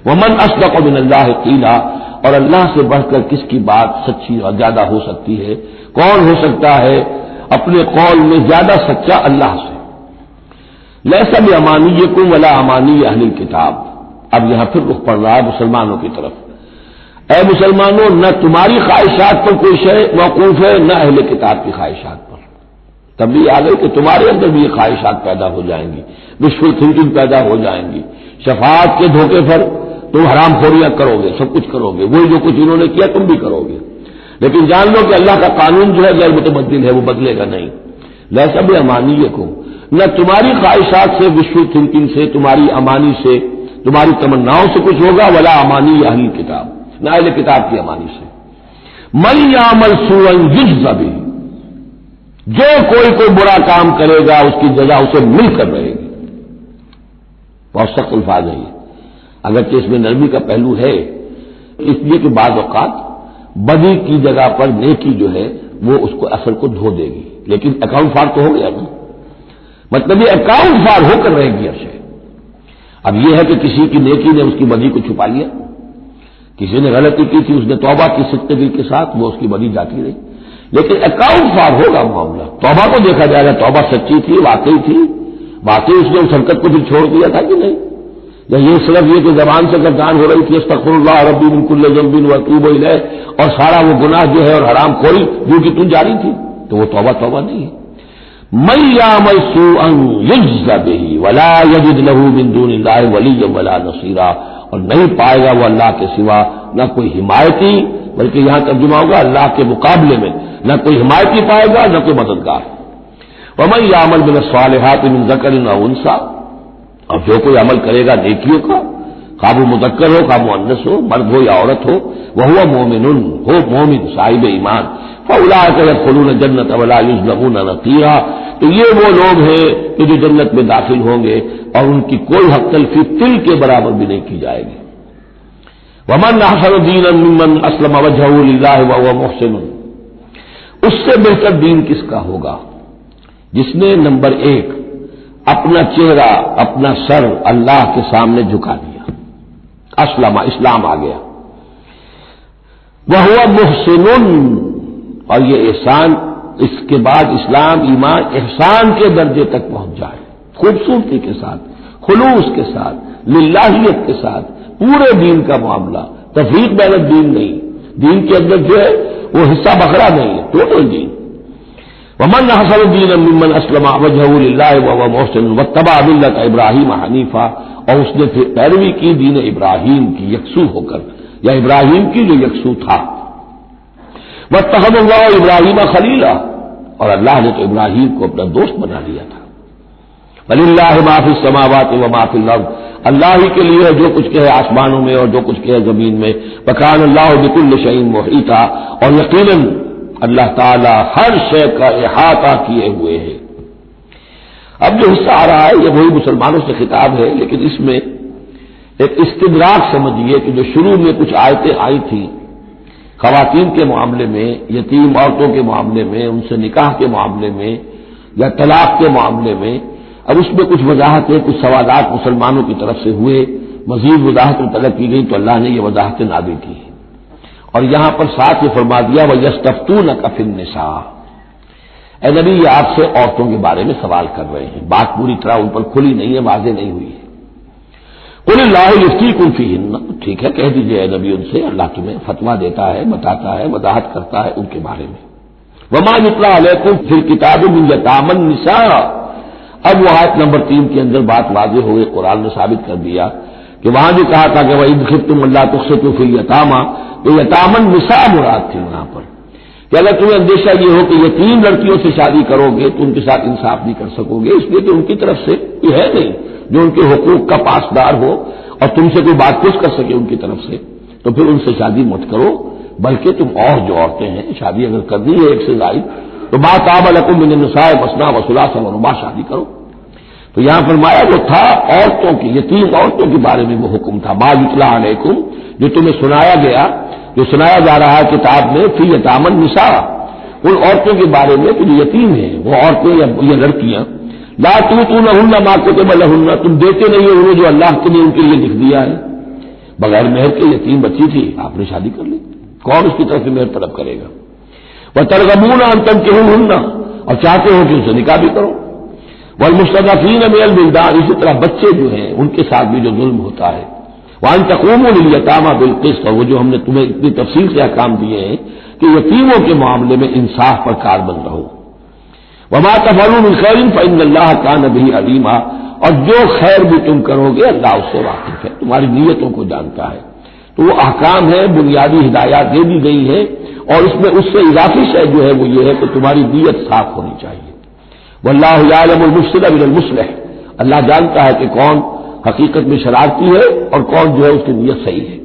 ومن اصدق من اللہ قیلا، اور اللہ سے بڑھ کر کس کی بات سچی اور زیادہ ہو سکتی ہے؟ کون ہو سکتا ہے اپنے قول میں زیادہ سچا اللہ سے؟ لیس بامانیکم ولا امانی اہل الکتاب، اب یہاں پھر رخ پڑ رہا ہے مسلمانوں کی طرف۔ اے مسلمانوں، نہ تمہاری خواہشات پر کوئی شے موقوف ہے، نہ اہل کتاب کی خواہشات پر۔ تب بھی آ گئی کہ تمہارے اندر بھی یہ خواہشات پیدا ہو جائیں گی، وشفل تھنکنگ پیدا ہو جائیں گی، شفاعت کے دھوکے پر تم حرام خوریاں کرو گے، سب کچھ کرو گے، وہی جو کچھ انہوں نے کیا تم بھی کرو گے، لیکن جان لو کہ اللہ کا قانون جو ہے غیر متبدل ہے، وہ بدلے گا نہیں۔ لیسا بامانیکم، نہ تمہاری خواہشات سے، وشفل تھنکنگ سے، تمہاری امانی سے، تمہاری تمناؤں سے کچھ ہوگا، ولا امانی اہل کتاب، نہ اہل کتاب کی امانی سے۔ من یعمل سوءا یجز بہ، جو کوئی برا کام کرے گا اس کی جزا اسے مل کر رہے گی۔ بہت سخت الفاظ ہے یہ، اگرچہ اس میں نرمی کا پہلو ہے، اس لیے کہ بعض اوقات بدی کی جگہ پر نیکی جو ہے وہ اس کو اثر کو دھو دے گی، لیکن اکاؤنٹ فار تو ہو گیا نا، مطلب یہ اکاؤنٹ فار ہو کر رہے گی ہر شے۔ اب یہ ہے کہ کسی کی نیکی نے اس کی بدی کو چھپا لیا، کسی نے غلطی کی تھی، اس نے توبہ کی صدق دل کے ساتھ، وہ اس کی بدی جاتی رہی۔ لیکن اکاؤنٹ فار ہوگا معاملہ. توبہ کو دیکھا جائے گا توبہ سچی تھی، واقعی تھی، واقعی اس نے اس حرکت کو پھر چھوڑ دیا تھا کہ نہیں، یا یہ صرف یہ کہ زبان سے گردان ہو رہی تھی استغفر اللہ ربی من کل ذنب واتوب الیہ، اور سارا وہ گناہ جو ہے اور حرام خوری جو کہ تم جاری تھی، تو وہ توبہ نہیں ہے. من یعمل سوءا یجز بہ ولا یجد له من دون اللہ ولیا ولا نصیرا، اور نہیں پائے گا وہ اللہ کے سوا نہ کوئی حمایتی، بلکہ یہاں ترجمہ ہوگا اللہ کے مقابلے میں نہ کوئی حمایتی پائے گا نہ کوئی مددگار. ومن یعمل من الصالحات من ذکر او انثی، اب جو کوئی عمل کرے گا نیکیوں کا، خواہ وہ مذکر ہو خواہ مؤنث ہو، مرد ہو یا عورت ہو، وہو مومن ہو مومن صاحب ایمان، فاولئک یدخلون الجنۃ ولا یظلمون نقیرا، تو یہ وہ لوگ ہیں کہ جو جنت میں داخل ہوں گے اور ان کی کوئی حق تلفی تل کے برابر بھی نہیں کی جائے گی. ومن احسن دینا ممن اسلم وجهه لله وهو محسن، اس سے بہتر دین کس کا ہوگا جس نے نمبر 1 اپنا چہرہ اپنا سر اللہ کے سامنے جھکا دیا، اسلم اسلام آ گیا، وهو محسن، اور یہ احسان اس کے بعد اسلام ایمان احسان کے درجے تک پہنچ جائے، خوبصورتی کے ساتھ، خلوص کے ساتھ، للہیت کے ساتھ، پورے دین کا معاملہ، تفریق بین الدین نہیں، دین کے اندر جو ہے وہ حصہ بکھرا نہیں ہے، ٹوٹل دین. ومن احسن دینا ممن اسلم وجهه لله وهو محسن واتبع ملة ابراہیم حنیفا، اور اس نے پھر پیروی کی دین ابراہیم کی یکسو ہو کر، یا ابراہیم کی جو یکسو تھا. واتخذ اللہ ابراہیم خلیلا، اور اللہ نے تو ابراہیم کو اپنا دوست بنا لیا تھا. وللہ ما فی السماوات وما فی الارض، اللہ ہی کے لیے جو کچھ کہ ہے آسمانوں میں اور جو کچھ کہ ہے زمین میں. وکان اللہ بکل شیء محیطا، اور یقیناً اللہ تعالی ہر شے کا احاطہ کیے ہوئے ہے. اب جو حصہ آ رہا ہے یہ وہی مسلمانوں سے خطاب ہے، لیکن اس میں ایک استدراک سمجھیے کہ جو شروع میں کچھ آیتیں آئی تھیں خواتین کے معاملے میں، یتیم عورتوں کے معاملے میں، ان سے نکاح کے معاملے میں یا طلاق کے معاملے میں، اب اس میں کچھ وضاحتیں کچھ سوالات مسلمانوں کی طرف سے ہوئے، مزید وضاحتیں طلب کی گئی تو اللہ نے یہ وضاحتیں نازل کی. اور یہاں پر ساتھ یہ فرما دیا وَيَسْتَفْتُونَكَ فِي النِّسَاءِ، اے نبی یہ آپ سے عورتوں کے بارے میں سوال کر رہے ہیں، بات پوری طرح ان پر کھلی نہیں ہے، واضح نہیں ہوئی ہے. قُلِ اللَّهُ يُفْتِيكُمْ فِيهِنَّ، ٹھیک ہے کہہ دیجئے اے نبی ان سے اللہ تمہیں فتویٰ دیتا ہے، بتاتا ہے، وضاحت کرتا ہے ان کے بارے میں. وَمَا يُتْلَىٰ عَلَيْكُمْ فِي الْكِتَابِ مِن يَتَامَى النِّسَاءِ، اب وہ آیت نمبر 3 کے اندر بات واضح ہوئی، قرآن نے ثابت کر دیا کہ وہاں جو کہا تھا کہ وَإِذْ خِفْتُمْ أَلَّا تُقْسِطُوا فِي الْيَتَامَى، تو یتامى النساء مراد تھی وہاں پر، کہ اگر تمہیں اندیشہ یہ ہو کہ یتیم لڑکیوں سے شادی کرو گے تو ان کے ساتھ انصاف نہیں کر سکو گے، اس لیے کہ ان کی طرف سے یہ ہے نہیں جو ان کے حقوق کا پاسدار ہو اور تم سے کوئی بات پوچھ کر سکے ان کی طرف سے، تو پھر ان سے شادی مت کرو، بلکہ تم اور جو عورتیں ہیں شادی اگر کرنی ہے ایک سے زائد تو ما طاب لکم من النساء مثنی وثلاث ورباع، شادی کرو. تو یہاں فرمایا جو تھا عورتوں کی، یتیم عورتوں کے بارے میں وہ حکم تھا، ما یتلی علیکم، جو تمہیں سنایا گیا، جو سنایا جا رہا ہے کتاب میں، فی یتامی النساء، ان عورتوں کے بارے میں کہ جو یتیم ہیں، وہ عورتیں یا یہ لڑکیاں، لا تؤتونہن ما کتب لہن، تم دیتے نہیں ہو انہیں جو اللہ نے ان کے لیے لکھ دیا ہے. بغیر مہر کے یتیم بچی تھی، آپ نے شادی کر لی، کون اس کی طرف سے مہر طلب کرے گا. وترغبون ان تنکحوہن، اور چاہتے ہو کہ ان سے نکاح بھی کرو. والمستضعفین من الولدان، اسی طرح بچے جو ہیں ان کے ساتھ بھی جو ظلم ہوتا ہے. وان تقوموا لليتامى بالقسط، اور وہ جو ہم نے تمہیں اتنی تفصیل سے احکام دیے ہیں کہ یتیموں کے معاملے میں انصاف پر کاربند رہو. وما تفعلوا من خیر فإن الله كان به عليما، اور جو خیر بھی تم کرو گے اللہ اس سے واقف ہے، تمہاری نیتوں کو جانتا ہے. تو وہ احکام ہے، بنیادی ہدایات دے دی گئی ہیں، اور اس میں اس سے اضافی شے جو ہے وہ یہ ہے کہ تمہاری نیت صاف ہونی چاہیے. واللہ یعلم المفسد من المصلح، اللہ جانتا ہے کہ کون حقیقت میں شرارتی ہے اور کون جو ہے اس کی نیت صحیح ہے.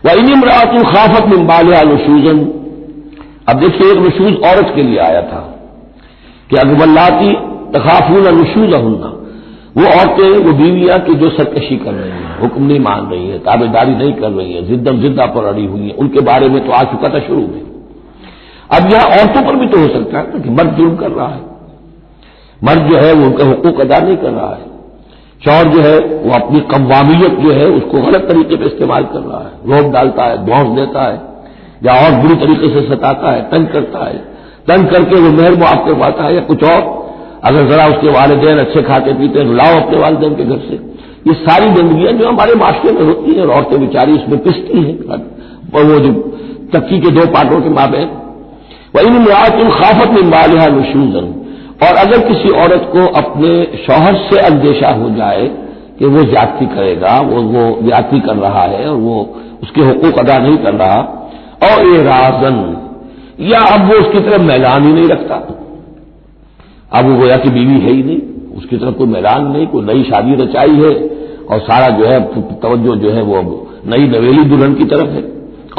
وَإِنِ امْرَأَةٌ خَافَتْ مِنْ بَالِهَا نُشُوزًا، اب دیکھیے ایک نشوز عورت کے لیے آیا تھا کہ واللاتی تخافون نشوزہن، وہ عورتیں، وہ بیویاں کہ جو سرکشی کر رہی ہیں، حکم نہیں مان رہی ہیں، تابع داری نہیں کر رہی ہیں، زدہ پر اڑی ہوئی ہیں، ان کے بارے میں تو آ چکا تھا شروع میں. اب یہاں عورتوں پر بھی تو ہو سکتا ہے کہ مرد ظلم کر رہا ہے، مرد جو ہے وہ ان کا حقوق ادا نہیں کر رہا ہے، شوہر جو ہے وہ اپنی قوامیت جو ہے اس کو غلط طریقے پہ استعمال کر رہا ہے، روک ڈالتا ہے، دھونس دیتا ہے، یا اور بری طریقے سے ستاتا ہے، تنگ کرتا ہے، تنگ کر کے وہ مہر معاف کرواتا ہے یا کچھ اور، اگر ذرا اس کے والدین اچھے کھاتے پیتے ہیں لاؤ اپنے والدین کے گھر سے، یہ ساری گندگیاں جو ہمارے معاشرے میں ہوتی ہیں اور عورتیں بیچاری اس میں پستی ہیں، وہ جو چکی کے دو پارٹوں کے مابین۔ وَإِنِ امْرَأَةٌ خَافَتْ مِنْ بَعْلِهَا نُشُوزًا، اور اگر کسی عورت کو اپنے شوہر سے اندیشہ ہو جائے کہ وہ زیادتی کرے گا، وہ زیادتی کر رہا ہے اور وہ اس کے حقوق ادا نہیں کر رہا، اور اعراضاً، یا اب وہ اس کی طرف میلان ہی نہیں رکھتا، اب وہ گویا کہ بیوی ہے ہی نہیں، اس کی طرف کوئی میلان نہیں، کوئی نئی شادی رچائی ہے اور سارا جو ہے توجہ جو ہے وہ نئی نویلی دلہن کی طرف ہے،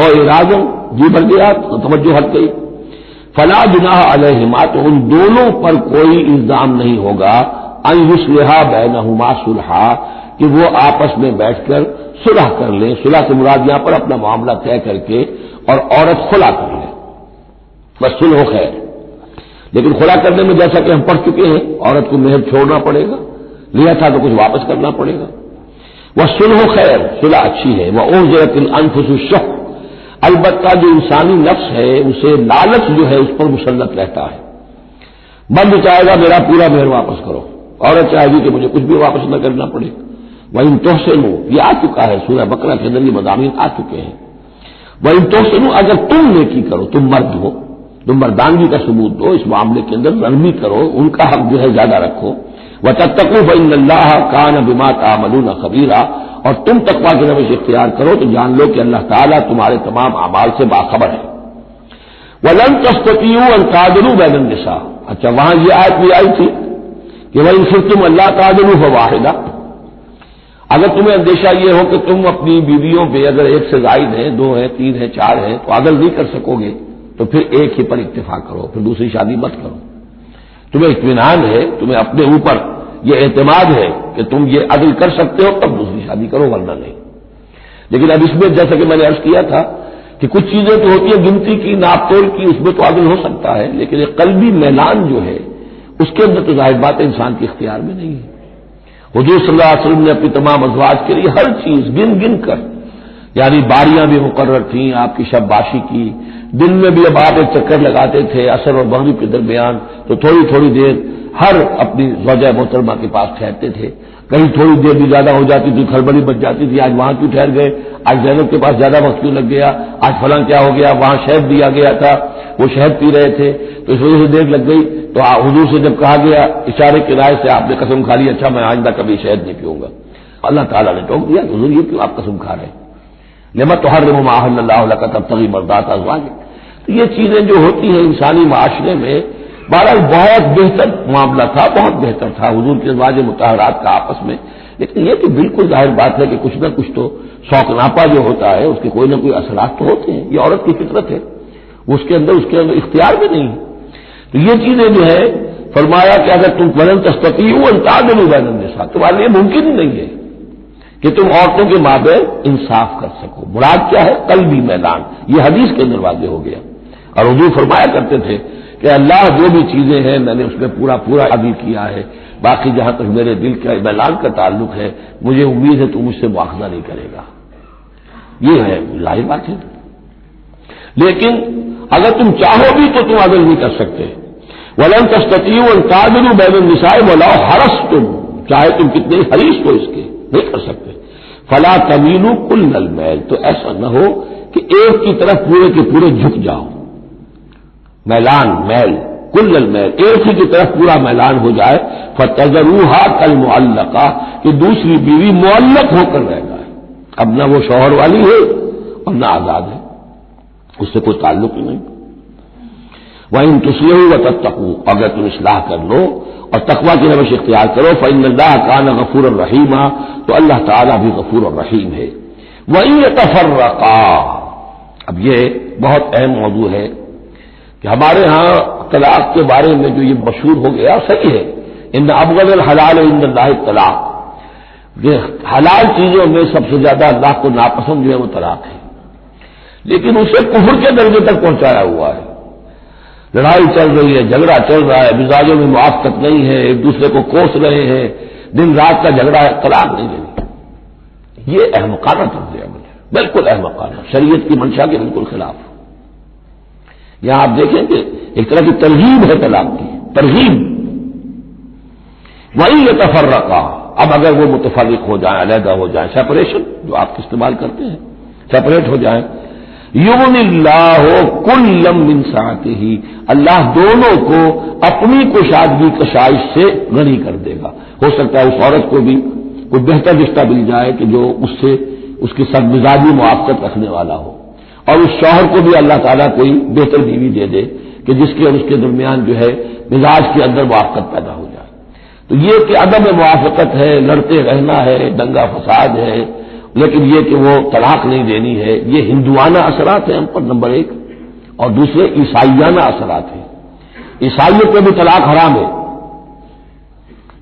اور اعراضاً جی بھر گیا تو توجہ ہٹ گئی، فلا جناح علیہما، تو ان دونوں پر کوئی الزام نہیں ہوگا، ان یصلحا بینہما صلحا، کہ وہ آپس میں بیٹھ کر صلح کر لیں، صلح سے مراد یہاں پر اپنا معاملہ طے کر کے اور عورت خلا کر لے، بس صلح خیر۔ لیکن خلا کرنے میں جیسا کہ ہم پڑھ چکے ہیں عورت کو مہر چھوڑنا پڑے گا، لیا تھا تو کچھ واپس کرنا پڑے گا، وہ صلح خیر، صلح اچھی ہے، وہ احضرت الانفس الشح، البتہ جو انسانی نفس ہے اسے لالچ جو ہے اس پر مسلط رہتا ہے، بند چاہے گا میرا پورا مہر واپس کرو، عورت چاہے گی کہ مجھے کچھ بھی واپس نہ کرنا پڑے، وَإِن تُحْسِنُوا، یہ آ چکا ہے سورہ بقرہ کے اندر، یہ مضامین آ چکے ہیں، وَإِن تُحْسِنُوا، اگر تم نیکی کرو، تم مرد ہو، تم مردانگی کا ثبوت دو، اس معاملے کے اندر نرمی کرو، ان کا حق جو ہے زیادہ رکھو، وَتَتَّقُوا فَإِنَّ اللَّهَ كَانَ بِمَا تَعْمَلُونَ خَبِيرًا، اور تم تقویٰ کی روش اختیار کرو تو جان لو کہ اللہ تعالیٰ تمہارے تمام اعمال سے باخبر ہے۔ وَلَن تَسْتَطِيعُوا أَن تَعْدِلُوا بَيْنَ النِّسَاءِ، اچھا وہاں یہ آیت بھی آئی تھی کہ وَإِن خِفْتُمْ أَلَّا تَعْدِلُوا فَوَاحِدَةً، اگر تمہیں اندیشہ یہ ہو کہ تم اپنی بیویوں پہ اگر ایک سے زائد ہیں، دو ہیں، تین ہیں، چار ہیں، تو عدل نہیں کر سکو گے تو پھر ایک ہی پر اکتفا کرو، پھر دوسری شادی مت کرو، تمہیں اطمینان ہے، تمہیں اپنے اوپر یہ اعتماد ہے کہ تم یہ عدل کر سکتے ہو تب دوسری شادی کرو، ورنہ نہیں۔ لیکن اب اس میں جیسا کہ میں نے عرض کیا تھا کہ کچھ چیزیں تو ہوتی ہیں گنتی کی، ناپ تول کی، اس میں تو عدل ہو سکتا ہے، لیکن یہ قلبی میلان جو ہے اس کے اندر تو ظاہر بات ہے انسان کے اختیار میں نہیں ہے۔ حضور صلی اللہ علیہ وسلم نے اپنی تمام ازواج کے لیے ہر چیز گن گن کر، یعنی باریاں بھی مقرر تھیں آپ کی شب باشی کی، دن میں بھی اب آپ ایک چکر لگاتے تھے عصر اور مغرب کے درمیان، تو تھوڑی تھوڑی دیر ہر اپنی زوجہ محترمہ کے پاس ٹھہرتے تھے، کہیں تھوڑی دیر بھی زیادہ ہو جاتی تھی کھڑبڑی بچ جاتی تھی، آج وہاں کیوں ٹھہر گئے، آج زینب کے پاس زیادہ وقت کیوں لگ گیا، آج فلاں کیا ہو گیا، وہاں شہد دیا گیا تھا وہ شہد پی رہے تھے تو اس وجہ سے دیر لگ گئی، تو حضور سے جب کہا گیا اشارے کے رائے سے آپ نے قسم کھا لی اچھا میں آئندہ کبھی شہد نہیں پیوں گا، اللہ تعالیٰ نے ٹوک دیا حضور یہ کیوں آپ قسم کھا رہے ہیں، لما تحرم ما احل اللہ لک تبتغی مرضات ازواجک۔ تو یہ چیزیں جو ہوتی ہیں انسانی معاشرے میں، بہرحال بہت بہتر معاملہ تھا، بہت بہتر تھا حضور کے ازواج مطہرات کا آپس میں، لیکن یہ کہ بالکل ظاہر بات ہے کہ کچھ نہ کچھ تو شوق ناپا جو ہوتا ہے اس کے کوئی نہ کوئی اثرات تو ہوتے ہیں، یہ عورت کی فطرت ہے، اس کے اندر اختیار بھی نہیں ہے۔ تو یہ چیزیں جو ہے فرمایا کہ اگر تم ولن تستطیعوا ان تعدلوا بین النساء، تمہارے لیے ممکن ہی نہیں ہے کہ تم عورتوں کے مابین انصاف کر سکو، مراد کیا ہے قلبی میلان، یہ حدیث کے اندر واضح ہو گیا، اور حضور فرمایا کرتے تھے کہ اللہ جو بھی چیزیں ہیں میں نے اس میں پورا پورا عدل کیا ہے، باقی جہاں تک میرے دل کا میلان کا تعلق ہے مجھے امید ہے تو مجھ سے مواخذہ نہیں کرے گا، یہ ہے ظاہر بات ہے۔ لیکن اگر تم چاہو بھی تو تم عدل نہیں کر سکتے، ولن تستطیعوا ان تعدلوا بین النساء ولو حرصتم، چاہے تم کتنے حریص ہو اس کے نہیں کر سکتے، فلا تميلوا كل المیل، تو ایسا نہ ہو کہ ایک کی طرف پورے کے پورے جھک جاؤ، میلان میل کل المیل، ایک ہی کی طرف پورا میلان ہو جائے، فتذروها كالمعلقہ، کہ دوسری بیوی معلق ہو کر رہ جائے، اب نہ وہ شوہر والی ہے اور نہ آزاد ہے، اس سے کوئی تعلق ہی نہیں۔ وَإِن تُصْلِحُوا وَتَتَّقُوا، اگر تم اصلاح کر لو اور تقویٰ کی روش اختیار کرو، فَإِنَّ اللَّهَ كَانَ غَفُورًا رَحِيمًا، تو اللہ تعالیٰ بھی غفور الرحیم ہے۔ وَإِن يَتَفَرَّقَا، اب یہ بہت اہم موضوع ہے کہ ہمارے ہاں طلاق کے بارے میں جو یہ مشہور ہو گیا صحیح ہے، ان ابغض الحلال عند اللہ الطلاق، یہ حلال چیزوں میں سب سے زیادہ اللہ کو ناپسند جو ہے وہ طلاق ہے، لیکن اسے کفر کے درجے تک پہنچایا ہوا ہے، لڑائی چل رہی ہے، جھگڑا چل رہا ہے، مزاجوں میں موافقت نہیں ہے، ایک دوسرے کو کوس رہے ہیں، دن رات کا جھگڑا ہے، طلاق نہیں دینی، یہ احمقانہ طرز عمل ہے، بالکل احمقانہ، شریعت کی منشا کے بالکل خلاف۔ یہاں آپ دیکھیں کہ ایک طرح کی ترغیب ہے طلاق کی، ترغیب. وہی یتفرقا، اب اگر وہ متفرق ہو جائیں، علیحدہ ہو جائیں، سیپریشن جو آپ استعمال کرتے ہیں، سیپریٹ ہو جائیں، یغنی اللہ کلا من سعتہ، اللہ دونوں کو اپنی کشادگی کشائش سے غنی کر دے گا. ہو سکتا ہے اس عورت کو بھی کوئی بہتر رشتہ مل جائے کہ جو اس سے اس کے ساتھ مزاجی موافقت رکھنے والا ہو، اور اس شوہر کو بھی اللہ تعالیٰ کوئی بہتر بیوی دے دے کہ جس کے اور اس کے درمیان جو ہے مزاج کے اندر موافقت پیدا ہو جائے. تو یہ کہ عدم موافقت ہے، لڑتے رہنا ہے، دنگا فساد ہے، لیکن یہ کہ وہ طلاق نہیں دینی ہے، یہ ہندوانہ اثرات ہیں ہم پر نمبر ایک، اور دوسرے عیسائیانہ اثرات ہیں. عیسائیت میں بھی طلاق حرام ہے،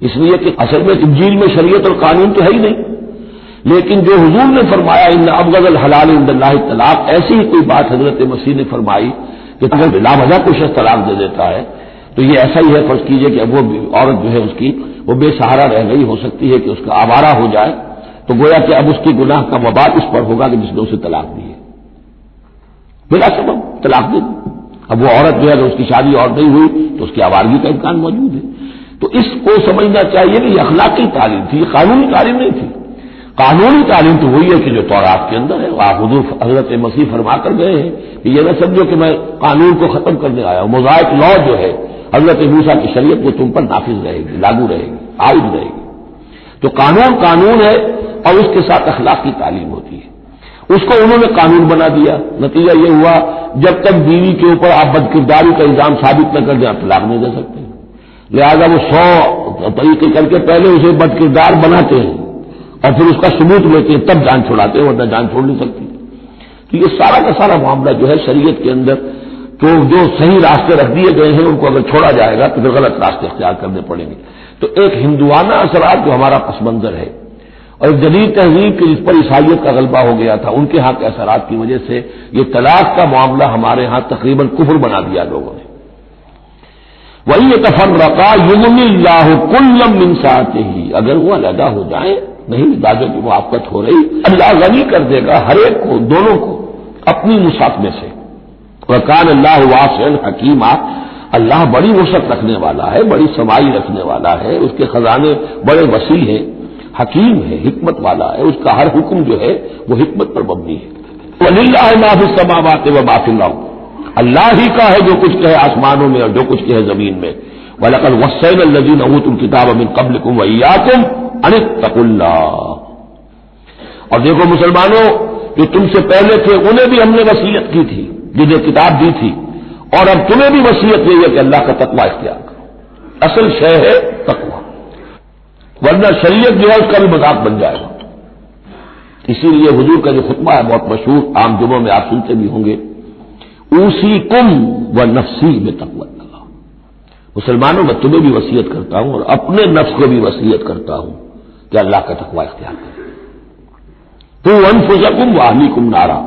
اس لیے کہ اصل میں انجیل میں شریعت اور قانون تو ہے ہی نہیں، لیکن جو حضور نے فرمایا ان ابغض الحلال عند اللہ طلاق، ایسی ہی کوئی بات حضرت مسیح نے فرمائی کہ اگر بلا وجہ کوئی شخص طلاق دے دیتا ہے تو یہ ایسا ہی ہے، فرض کیجئے کہ اب وہ عورت جو ہے اس کی وہ بے سہارا رہ گئی، ہو سکتی ہے کہ اس کا آوارہ ہو جائے، تو گویا کہ اب اس کی گناہ کا وبال اس پر ہوگا کہ جس نے اسے طلاق دی ہے، بلا سبب طلاق دے دی. اب وہ عورت جو ہے اگر اس کی شادی اور نہیں ہوئی تو اس کی آوارگی کا امکان موجود ہے. تو اس کو سمجھنا چاہیے کہ یہ اخلاقی تعلیم تھی، یہ قانونی تعلیم نہیں تھی. قانونی تعلیم تو وہی ہے کہ جو تورات کے اندر ہے. آپ حضور حضرت مسیح فرما کر گئے ہیں کہ یہ نہ سمجھو کہ میں قانون کو ختم کرنے آیا ہوں. موزائک لا جو ہے حضرت موسیٰ کی شریعت وہ تم پر نافذ رہے گی، لاگو رہے گی، عائد رہے گی. تو قانون قانون ہے اور اس کے ساتھ اخلاق کی تعلیم ہوتی ہے. اس کو انہوں نے قانون بنا دیا، نتیجہ یہ ہوا جب تک بیوی کے اوپر آپ بدکرداری کا الزام ثابت نہ کر دیں آپ طلاق نہیں دے سکتے. لہذا وہ 100 طریقے کر کے پہلے اسے بدکردار بناتے ہیں اور پھر اس کا ثبوت لیتے ہیں، تب جان چھڑاتے ہیں، ورنہ جان چھوڑ نہیں سکتی. تو یہ سارا کا سارا معاملہ جو ہے شریعت کے اندر تو جو صحیح راستے رکھ دیے گئے ہیں ان کو اگر چھوڑا جائے گا تو پھر غلط راستے اختیار کرنے پڑیں گے. تو ایک ہندوانہ اثرات جو ہمارا پس منظر ہے اور ایک جدید تہذیب کے جس پر عیسائیت کا غلبہ ہو گیا تھا، ان کے ہاں کے اثرات کی وجہ سے یہ طلاق کا معاملہ ہمارے ہاں تقریباً کفر بنا دیا لوگوں نے. وہی یتفرقا یغنی اللہ کلا من سعتہ، اگر وہ علیحدہ ہو جائیں، نہیں مزاجوں کی موافقت ہو رہی، اللہ غنی کر دے گا ہر ایک کو، دونوں کو اپنی وسعت میں سے. وکان اللہ واسعا حکیما، اللہ بڑی وسعت رکھنے والا ہے، بڑی سمائی رکھنے والا ہے، اس کے خزانے بڑے وسیع ہیں، حکیم ہے، حکمت والا ہے، اس کا ہر حکم جو ہے وہ حکمت پر مبنی ہے. وَلِلَّهِ مَا فِي السَّمَاوَاتِ وَمَا فِي الْأَرْضِ، اللہ ہی کا ہے جو کچھ ہے آسمانوں میں اور جو کچھ ہے زمین میں. وَلَقَدْ وَصَّيْنَا الَّذِينَ أُوتُوا الْكِتَابَ مِن قَبْلِكُمْ وَإِيَّاكُمْ أَنِ اتَّقُوا اللَّهَ، اور دیکھو مسلمانوں جو تم سے پہلے تھے انہیں بھی ہم نے وصیت کی تھی، جنہیں کتاب دی تھی، اور اب تمہیں بھی وصیت یہی ہے کہ اللہ کا تقوی اختیار کرو. اصل شے ہے تقوی، ورنہ شریعت جو ہے اس کا بھی مذاق بن جائے گا. اسی لیے حضور کا جو خطبہ ہے بہت مشہور، عام جمعوں میں آپ سنتے بھی ہوں گے، اوصیکم ونفسی بتقوی اللہ، مسلمانوں میں تمہیں بھی وصیت کرتا ہوں اور اپنے نفس کو بھی وصیت کرتا ہوں کہ اللہ کا تقوی اختیار کریں. تو انفسکم واہلیکم نارا،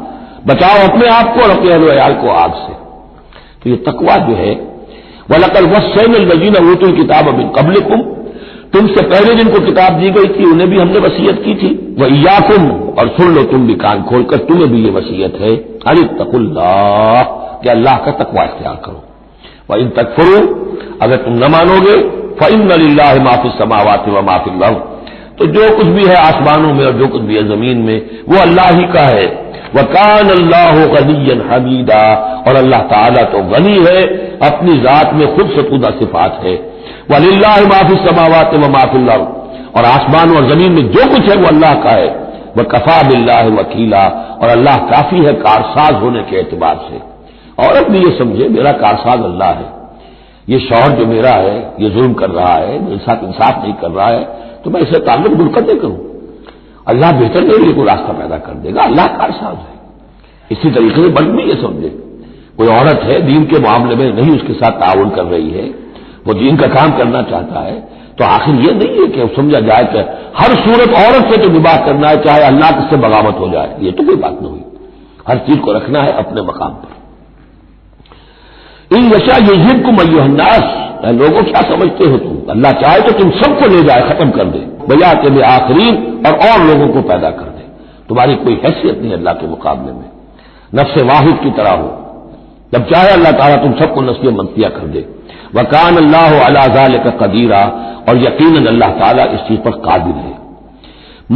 بچاؤ اپنے آپ کو اور اپنے اہل و عیال کو آگ سے. تو یہ تقوی جو ہے، وَلَقَدْ وَصَّيْنَا الَّذِينَ أُوتُوا الْكِتَابَ مِن قَبْلِكُمْ، تم سے پہلے جن کو کتاب دی گئی تھی انہیں بھی ہم نے وصیت کی تھی. وَإِيَّاكُمْ، اور سن لو تم بھی کان کھول کر، تمہیں بھی یہ وصیت ہے أَنِ اتَّقُوا اللَّهَ، کہ اللہ کا تقوی اختیار کرو. وَإِن تَكْفُرُوا، اگر تم نہ مانو گے، فَإِنَّ لِلَّهِ مَا فِي السَّمَاوَاتِ وَمَا فِي الْأَرْضِ، تو جو کچھ بھی ہے آسمانوں میں اور جو کچھ بھی ہے زمین میں وہ اللہ ہی کا ہے. وَكَانَ اللَّهُ غَنِيًّا حَمِيدًا، اور اللہ تعالیٰ تو غنی ہے، اپنی ذات میں خود ستودہ صفات ہے. وَلِلَّهِ مَا فِي السَّمَاوَاتِ وَمَا فِي الْأَرْضِ، اور آسمانوں اور زمین میں جو کچھ ہے وہ اللہ کا ہے. وَكَفَى بِاللَّهِ وَكِيلًا، اور اللہ کافی ہے کارساز ہونے کے اعتبار سے. عورت بھی یہ سمجھے میرا کارساز اللہ ہے، یہ شوہر جو میرا ہے یہ ظلم کر رہا ہے، میرے ساتھ انصاف نہیں کر رہا ہے، تو میں اسے تعلق منقطع کروں. اللہ بہتر نہیں لیے کوئی راستہ پیدا کر دے گا، اللہ کارساز ہے. اسی طریقے سے مرد بھی یہ سمجھے کوئی عورت ہے دین کے معاملے میں نہیں اس کے ساتھ تعاون کر رہی ہے، وہ دین کا کام کرنا چاہتا ہے، تو آخر یہ نہیں ہے کہ سمجھا جائے کہ ہر صورت عورت سے تو نباہ کرنا ہے چاہے اللہ کس سے بغاوت ہو جائے، یہ تو کوئی بات نہیں ہوئی. ہر چیز کو رکھنا ہے اپنے مقام پر. ان یشاء یذہبکم ایھا الناس، لوگوں کیا سمجھتے ہو تم، اللہ چاہے تو تم سب کو لے جائے، ختم کر دے، بیات بالآخرین، اور لوگوں کو پیدا کر دے. تمہاری کوئی حیثیت نہیں اللہ کے مقابلے میں، نفس واحد کی طرح ہو. جب چاہے اللہ تعالیٰ تم سب کو نسل منتیا کر دے. وکان اللہ علی ذلک قدیرا، اور یقیناً اللہ تعالیٰ اس چیز پر قادر ہے.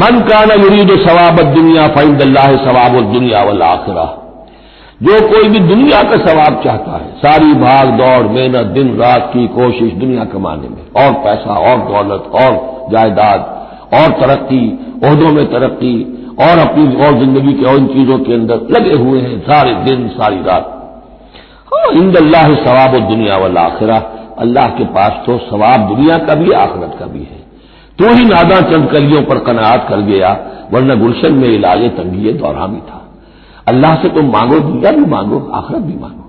من کان یرید ثواب الدنیا فعند اللہ ثواب الدنیا والآخرہ، جو کوئی بھی دنیا کا ثواب چاہتا ہے، ساری بھاگ دوڑ محنت دن رات کی کوشش دنیا کمانے میں، اور پیسہ اور دولت اور جائیداد اور ترقی، عہدوں میں ترقی، اور اپنی اور زندگی کے اور ان چیزوں کے اندر لگے ہوئے ہیں سارے دن ساری رات. عند اللہ ثواب الدنیا والآخرہ، اللہ کے پاس تو ثواب دنیا کا بھی آخرت کا بھی ہے. تو ہی ناداں چند کلیوں پر قناعت کر گیا، ورنہ گلشن میں علاج تنگی دورہ بھی تھا. اللہ سے تم مانگو، دنیا بھی مانگو آخرت بھی مانگو.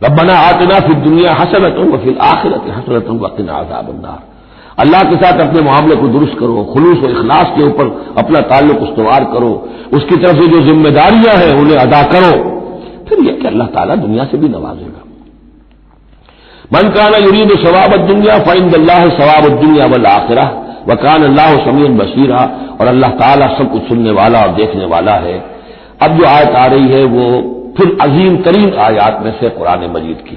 ربنا آتنا فی الدنیا حسنۃ وفی الآخرۃ حسنۃ وقنا عذاب النار. اللہ کے ساتھ اپنے معاملے کو درست کرو، خلوص و اخلاص کے اوپر اپنا تعلق استوار کرو، اس کی طرف سے جو ذمہ داریاں ہیں انہیں ادا کرو، پھر یہ کہ اللہ تعالیٰ دنیا سے بھی نوازے گا. من کان یرید ثواب الدنیا فعند اللہ ثواب الدنیا والآخرہ وکان اللہ سمیعا بصیرا، اور اللہ تعالیٰ سب کچھ سننے والا اور دیکھنے والا ہے. اب جو آیت آ رہی ہے وہ پھر عظیم ترین آیات میں سے قرآن مجید کی.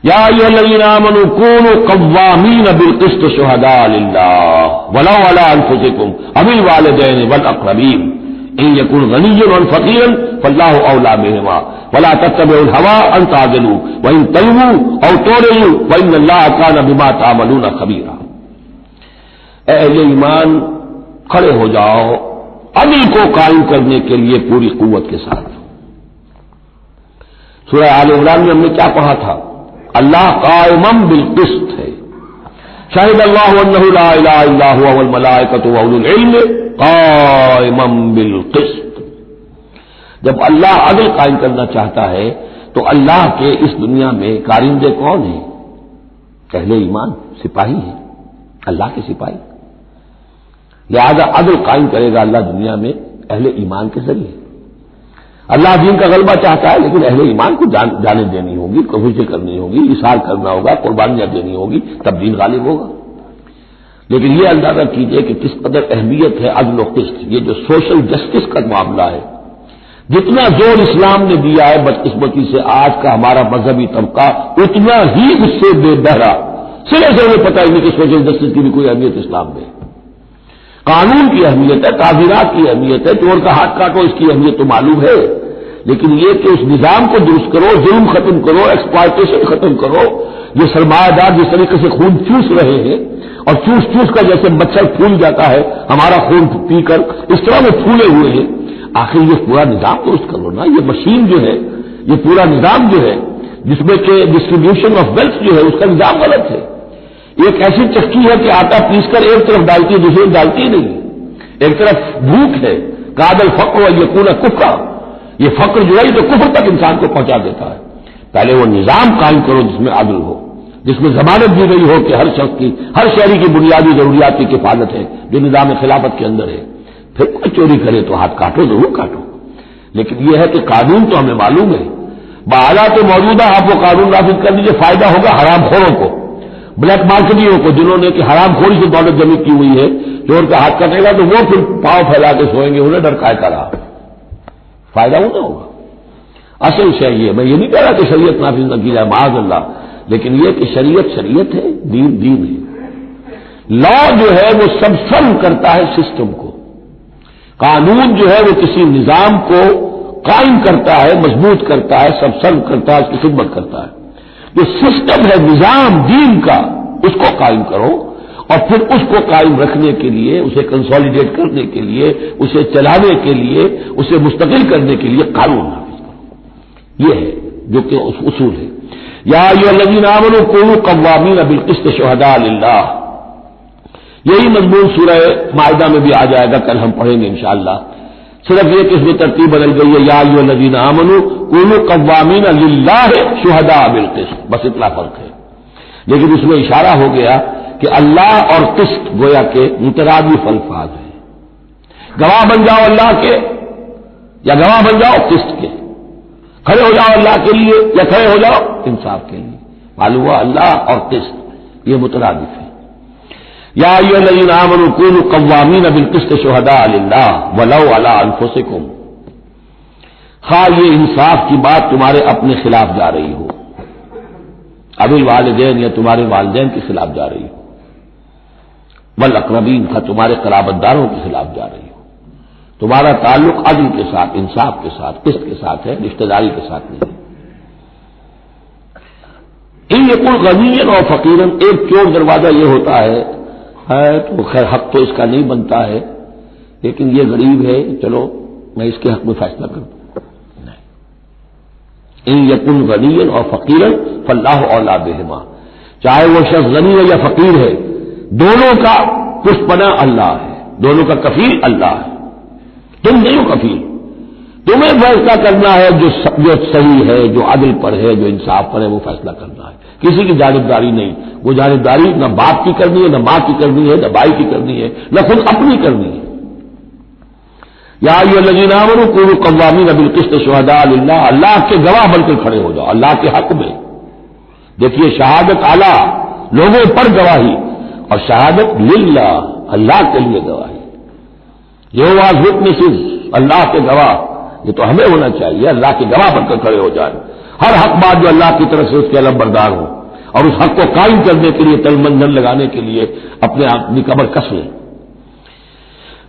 یا ایھا الذین آمنوا کونوا قوامین بالقسط شہداء للہ ولو علی انفسکم او الوالدین والاقربین ان یکن غنیا و فقیرا فاللہ اولی بہما ولا تتبعوا الہوی ان تعدلوا وان تلووا او تورثوا فان اللہ کان بما تعملون خبیرا. اے اہل ایمان، کھڑے ہو جاؤ عدل کو قائم کرنے کے لیے پوری قوت کے ساتھ. سورہ آل عمران میں ہم نے کیا پڑھا تھا؟ اللہ قائم بالقسط ہے. شاہد اللہ انہ لا الہ الا هو والملائکۃ واولو العلم قائما بالقسط. جب اللہ عدل قائم کرنا چاہتا ہے تو اللہ کے اس دنیا میں کارندے کون ہیں؟ اہل ایمان، سپاہی ہیں، اللہ کے سپاہی. لہذا عدل قائم کرے گا اللہ دنیا میں اہل ایمان کے ذریعے. اللہ دین کا غلبہ چاہتا ہے لیکن اہل ایمان کو جانیں دینی ہوگی، کوششیں کرنی ہوگی، اثار کرنا ہوگا، قربانیاں دینی ہوگی، تب دین غالب ہوگا. لیکن یہ اندازہ کیجئے کہ کس قدر اہمیت ہے عدل و قسط. یہ جو سوشل جسٹس کا معاملہ ہے، جتنا زور اسلام نے دیا ہے بدقسمتی سے آج کا ہمارا مذہبی طبقہ اتنا ہی اس سے بے بہرا، سرے سے انہیں پتہ ہی نہیں کہ سوشل جسٹس کی بھی کوئی اہمیت اسلام میں. قانون کی اہمیت ہے، تعزیرات کی اہمیت ہے، چور کا ہاتھ کاٹو اس کی اہمیت تو معلوم ہے، لیکن یہ کہ اس نظام کو درست کرو، ظلم ختم کرو، ایکسپلائٹیشن ختم کرو. یہ سرمایہ دار جس طریقے سے خون چوس رہے ہیں اور چوس چوس کر جیسے مچھر پھول جاتا ہے ہمارا خون پی کر، اس طرح وہ پھولے ہوئے ہیں. آخر یہ پورا نظام درست کرو نا. یہ مشین جو ہے، یہ پورا نظام جو ہے جس میں کہ ڈسٹریبیوشن آف ویلتھ جو ہے اس کا نظام غلط ہے. ایک ایسی چکی ہے کہ آٹا پیس کر ایک طرف ڈالتی ہے دوسری ڈالتی نہیں. ایک طرف بھوک ہے، کاد الفقر یکون کفرا، یہ فقر جو ہے یہ تو کفر تک انسان کو پہنچا دیتا ہے. پہلے وہ نظام قائم کرو جس میں عدل ہو، جس میں ضمانت دی گئی ہو کہ ہر شخص کی، ہر شہری کی بنیادی ضروریات کی کفالت ہے جو نظام خلافت کے اندر ہے. پھر کوئی چوری کرے تو ہاتھ کاٹو، ضرور کاٹو، لیکن یہ ہے کہ قانون تو ہمیں معلوم ہے. بحالات موجودہ آپ وہ قانون نافذ کر دیجیے، فائدہ ہوگا حرام خوروں کو، بلیک مارکیٹوں کو، جنہوں نے کہ حرام خوری سے دولت جمع کی ہوئی ہے. چور کا ہاتھ کٹے گا تو وہ پھر پاؤں پھیلا کے سوئیں گے، انہیں ڈر کائے کرا، فائدہ ہونا ہوگا. اصل شے یہ، میں یہ نہیں کہہ رہا کہ شریعت نافذ نہ کی جائے معاذ اللہ، لیکن یہ کہ شریعت شریعت ہے، دین دین ہے. لا جو ہے وہ سب سم کرتا ہے سسٹم کو. قانون جو ہے وہ کسی نظام کو قائم کرتا ہے، مضبوط کرتا ہے، سب سم کرتا ہے، اس کی خدمت کرتا ہے. جو سسٹم ہے نظام دین کا، اس کو قائم کرو، اور پھر اس کو قائم رکھنے کے لیے، اسے کنسالیڈیٹ کرنے کے لیے، اسے چلانے کے لیے، اسے مستقل کرنے کے لیے قانون نافذ کرو. یہ ہے جو کہ اصول ہے. یا ایھا الذین آمنوا کونوا قوامین بالقسط شہداء للہ. یہی مضمون سورہ مائدہ میں بھی آ جائے گا، کل ہم پڑھیں گے انشاءاللہ. صرف یہ کہ اس میں ترتیب بدل گئی ہے. یا ایھا الذین آمنوا کونوا قوامین للہ شہداء بالقسط، بس اتنا فرق ہے. لیکن اس میں اشارہ ہو گیا کہ اللہ اور قسط گویا کے مترادف الفاظ ہیں. گواہ بن جاؤ اللہ کے یا گواہ بن جاؤ قسط کے، کھڑے ہو جاؤ اللہ کے لیے یا کھڑے ہو جاؤ انصاف کے لیے. معلوم ہوا اللہ اور قسط یہ مترادف ہے. یا ایھا الذین آمنوا کونوا قوامین بالقسط شہداء للہ ولو علی انفسکم. ہاں یہ انصاف کی بات تمہارے اپنے خلاف جا رہی ہو، ابی الوالدین یا تمہارے والدین کے خلاف جا رہی ہو، والاقربین کا تمہارے قرابت داروں کے خلاف جا رہی ہو، تمہارا تعلق عدل کے ساتھ، انصاف کے ساتھ، قسط کے ساتھ ہے، رشتہ داری کے ساتھ نہیں ہے۔ ان یکن غنیا اور فقیرن، ایک چور دروازہ یہ ہوتا ہے تو خیر حق تو اس کا نہیں بنتا ہے، لیکن یہ غریب ہے، چلو میں اس کے حق میں فیصلہ کر دوں۔ ان یکن غنیا اور فقیرن فاللہ اولی بہما، چاہے وہ شخص غنی ہے یا فقیر ہے، دونوں کا پشپنا اللہ ہے، دونوں کا کفیل اللہ ہے، تم نہیں ہو کفیل، تمہیں فیصلہ کرنا ہے جو صحیح ہے، جو عدل پر ہے، جو انصاف پر ہے، وہ فیصلہ کرنا ہے، کسی کی جانبداری نہیں۔ وہ جانبداری نہ باپ کی کرنی ہے، نہ ماں کی کرنی ہے، نہ بھائی کی کرنی ہے، نہ خود اپنی کرنی ہے۔ یا ایھا الذین آمنوا کونوا قوامین بالقسط شہداء للہ، اللہ کے گواہ بن کر کھڑے ہو جاؤ اللہ کے حق میں۔ دیکھیے شہادت اعلیٰ، لوگوں پر گواہی، اور شہادت للہ، اللہ کے لیے گواہی۔ یہواز وٹنسز، اللہ کے گواہ، یہ تو ہمیں ہونا چاہیے، اللہ کے گواہ بن کر کھڑے ہو جائیں، ہر حق بات جو اللہ کی طرف سے اس کے علم بردار ہو، اور اس حق کو قائم کرنے کے لیے تن من دھن لگانے کے لیے اپنی کمر کس لیں۔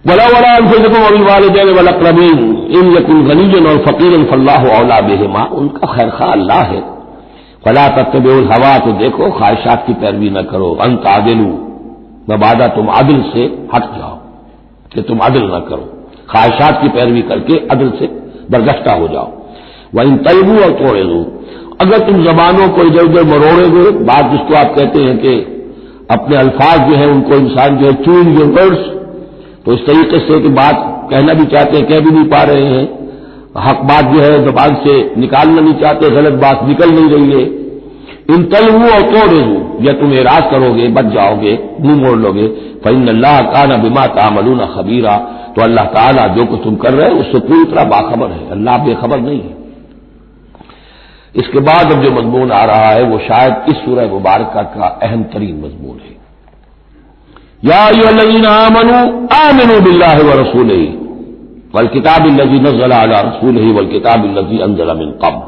وَلَوْ عَلَىٰ أَنفُسِكُمْ وَبِالْوَالِدَيْنِ وَالْأَقْرَبِينَ إِن يَكُنْ غَنِيًّا أَوْ فَقِيرًا فَاللَّهُ أَوْلَىٰ بِهِمَا، ان کا خیرخواہ اللہ ہے۔ فَلَا تَتَّبِعُوا الْهَوَىٰ، تو دیکھو خواہشات کی پیروی نہ کرو، أَن تَعْدِلُوا، مبادا تم عدل سے ہٹ جاؤ کہ تم عدل نہ کرو، خواہشات کی پیروی کر کے عدل سے برگشتہ ہو جاؤ۔ وَإِن تَلْوُوا أَوْ تُعْرِضُوا، اگر تم زبانوں کو ادھر ادھر مروڑے گے، بات جس کو آپ کہتے ہیں کہ اپنے الفاظ جو ہیں ان کو انسان جو ہے چون یور ورڈز، تو اس طریقے سے کہ بات کہنا بھی چاہتے ہیں کہہ بھی نہیں پا رہے ہیں، حق بات جو ہے زبان سے نکالنا نہیں چاہتے، غلط بات نکل نہیں رہی ہے۔ ان تلووا اور تعرضوا، یا تم اعراض کرو گے، بچ جاؤ گے، منہ موڑ لو گے، فإن اللہ کان بما تعملون خبیرا، تو اللہ تعالیٰ جو کچھ تم کر رہے ہیں اس سے پوری طرح باخبر ہے، اللہ بے خبر نہیں ہے۔ اس کے بعد اب جو مضمون آ رہا ہے وہ شاید اس سورہ مبارکہ کا اہم ترین مضمون ہے۔ یا ایھا الذین آمنوا آمنوا باللہ ورسولہ والکتاب الذی نزل علی رسولہ والکتاب الذی انزل من قبل،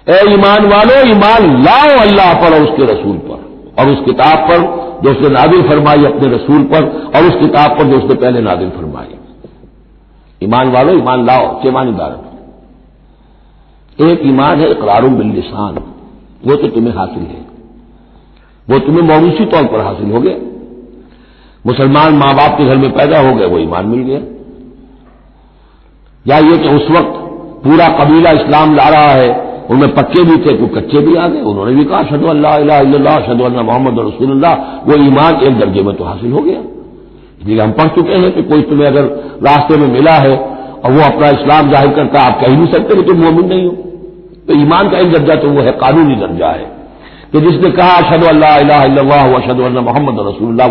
اے ایمان والو، ایمان لاؤ اللہ پر اور اس کے رسول پر، اور اس کتاب پر جو اس نے نازل فرمائی اپنے رسول پر، اور اس کتاب پر جو اس نے پہلے نازل فرمائی۔ ایمان والو، ایمان لاؤ، چھ معنی دار۔ ایک ایمان ہے اقرار باللسان، وہ تو تمہیں حاصل ہے، وہ تمہیں موروثی طور پر حاصل ہو گیا، مسلمان ماں باپ کے گھر میں پیدا ہو گئے، وہ ایمان مل گیا۔ یا یہ کہ اس وقت پورا قبیلہ اسلام لا رہا ہے، ان میں پکے بھی تھے، کچھ کچے بھی آ گئے، انہوں نے بھی کہا اشہد ان لا الہ الا اللہ اشہد ان محمد رسول اللہ، وہ ایمان ایک درجے میں تو حاصل ہو گیا۔ اس لیے ہم پڑھ چکے ہیں کہ کوئی تمہیں اگر راستے میں ملا ہے اور وہ اپنا اسلام ظاہر کرتا ہے، آپ کہہ نہیں سکتے کہ تم مومن نہیں ہو، تو ایمان کا ایک درجہ تو وہ ہے، قانونی درجہ ہے کہ جس نے کہا اشہد ان لا الہ الا اللہ واشہد ان محمد رسول اللہ،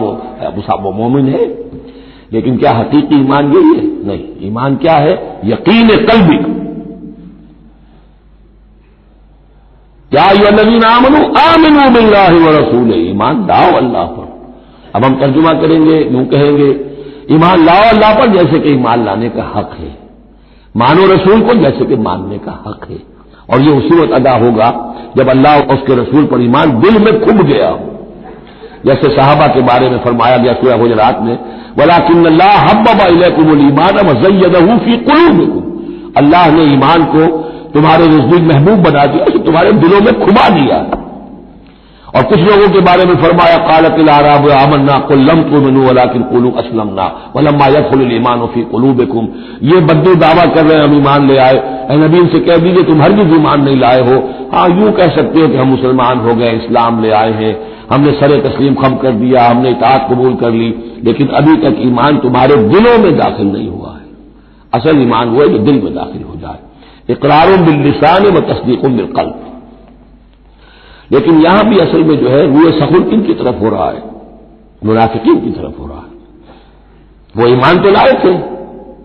وہ مومن ہے۔ لیکن کیا حقیقی ایمان یہی ہے؟ نہیں، ایمان کیا ہے؟ یقین قلبی۔ یا ایھا الذین آمنوا آمنوا باللہ ورسولہ، ایمان لاؤ اللہ پر۔ اب ہم ترجمہ کریں گے، یوں کہیں گے ایمان لاؤ اللہ پر جیسے کہ ایمان لانے کا حق ہے، مانو رسول کو جیسے کہ ماننے کا حق ہے، اور یہ اسی وقت ادا ہوگا جب اللہ اور اس کے رسول پر ایمان دل میں کھب گیا ہو، جیسے صحابہ کے بارے میں فرمایا گیا سورہ حجرات میں وَلَٰكِنَّ اللَّهَ حَبَّبَ إِلَيْكُمُ الْإِيمَانَ وَزَيَّنَهُ فِي قُلُوبِكُمْ، اللہ نے ایمان کو تمہارے نزدیک محبوب بنا دیا، اسے تمہارے دلوں میں کھبا دیا۔ اور کچھ لوگوں کے بارے میں فرمایا قالت الاعراب آمنا قل لم تؤمنوا ولكن قولوا اسلمنا ولما يدخل الايمان في قلوبكم، یہ بدو دعویٰ کر رہے ہیں ہم ایمان لے آئے، اے نبی ان سے کہہ دیجیے تم ہرگز ایمان نہیں لائے ہو، ہاں یوں کہہ سکتے ہو کہ ہم مسلمان ہو گئے، اسلام لے آئے ہیں، ہم نے سر تسلیم خم کر دیا، ہم نے اطاعت قبول کر لی، لیکن ابھی تک ایمان تمہارے دلوں میں داخل نہیں ہوا ہے۔ اصل ایمان وہ ہے جو دل میں داخل ہو جائے، اقرار باللسان و تصدیق بالقلب۔ لیکن یہاں بھی اصل میں جو ہے روئے سخن کن کی طرف ہو رہا ہے؟ منافقین کی طرف ہو رہا ہے۔ وہ ایمان تو لائے تھے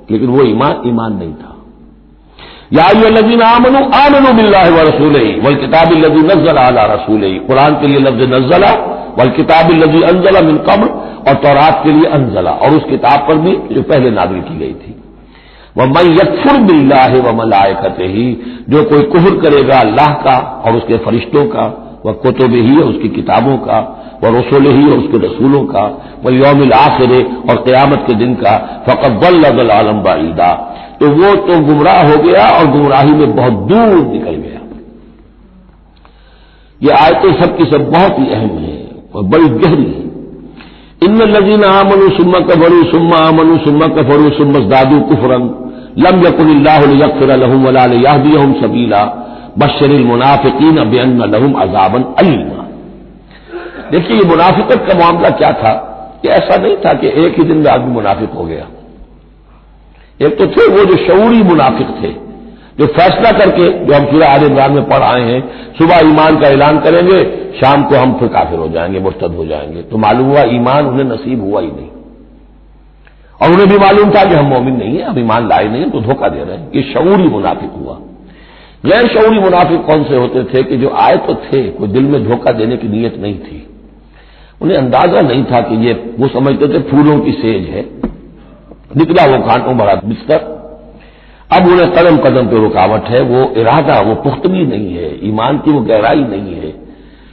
لیکن وہ ایمان نہیں تھا۔ یا ایھا الذین آمنوا آمنوا باللہ ورسولہ والکتاب الذی نزل علی رسولہ، قرآن کے لیے لفظ نزل، والکتاب الذی انزل من قبل، اور تورات کے لیے انزل، اور اس کتاب پر بھی جو پہلے نازل کی گئی تھی۔ وَمَن يَكْفُرْ بِاللَّهِ وَمَلَائِكَتِهِ، جو کوئی کفر کرے گا اللہ کا اور اس کے فرشتوں کا، وَكُتُبِهِ اور اس کی کتابوں کا، وَرُسُلِهِ اور اس کے رسولوں کا، وَالْيَوْمِ الْآخِرِ اور قیامت کے دن کا، فَقَدْ ضَلَّ ضَلَالًا بَعِيدًا، تو وہ تو گمراہ ہو گیا اور گمراہی میں بہت دور نکل گیا۔ یہ آیتیں سب کی سب بہت ہی اہم ہیں اور بڑی گہری ہیں۔ ان الذین آمنوا ثم کفروا ثم آمنوا ثم کفروا ثم ازدادوا کفرا لم یکن اللہ لیغفر لهم ولا لیہدیہم سبیلا بشر المنافقین بان لهم عذابا الیما۔ دیکھیے یہ منافقت کا معاملہ کیا تھا کہ ایسا نہیں تھا کہ ایک ہی دن میں آدمی منافق ہو گیا۔ ایک تو تھے وہ جو شعوری منافق تھے، جو فیصلہ کر کے، جو ہم سورہ آل عمران میں پڑھ آئے ہیں، صبح ایمان کا اعلان کریں گے، شام کو ہم پھر کافر ہو جائیں گے، مرتد ہو جائیں گے، تو معلوم ہوا ایمان انہیں نصیب ہوا ہی نہیں، اور انہیں بھی معلوم تھا کہ ہم مومن نہیں ہیں، ہم ایمان لائے نہیں ہیں، تو دھوکہ دے رہے ہیں۔ یہ شعوری منافق ہوا۔ غیر شعوری منافق کون سے ہوتے تھے کہ جو آئے تو تھے، کوئی دل میں دھوکہ دینے کی نیت نہیں تھی، انہیں اندازہ نہیں تھا کہ یہ، وہ سمجھتے تھے پھولوں کی سیج ہے، نکلا وہ کانٹوں بھرا بستر۔ اب انہیں قدم قدم پہ رکاوٹ ہے، وہ ارادہ، وہ پختگی نہیں ہے، ایمان کی وہ گہرائی نہیں ہے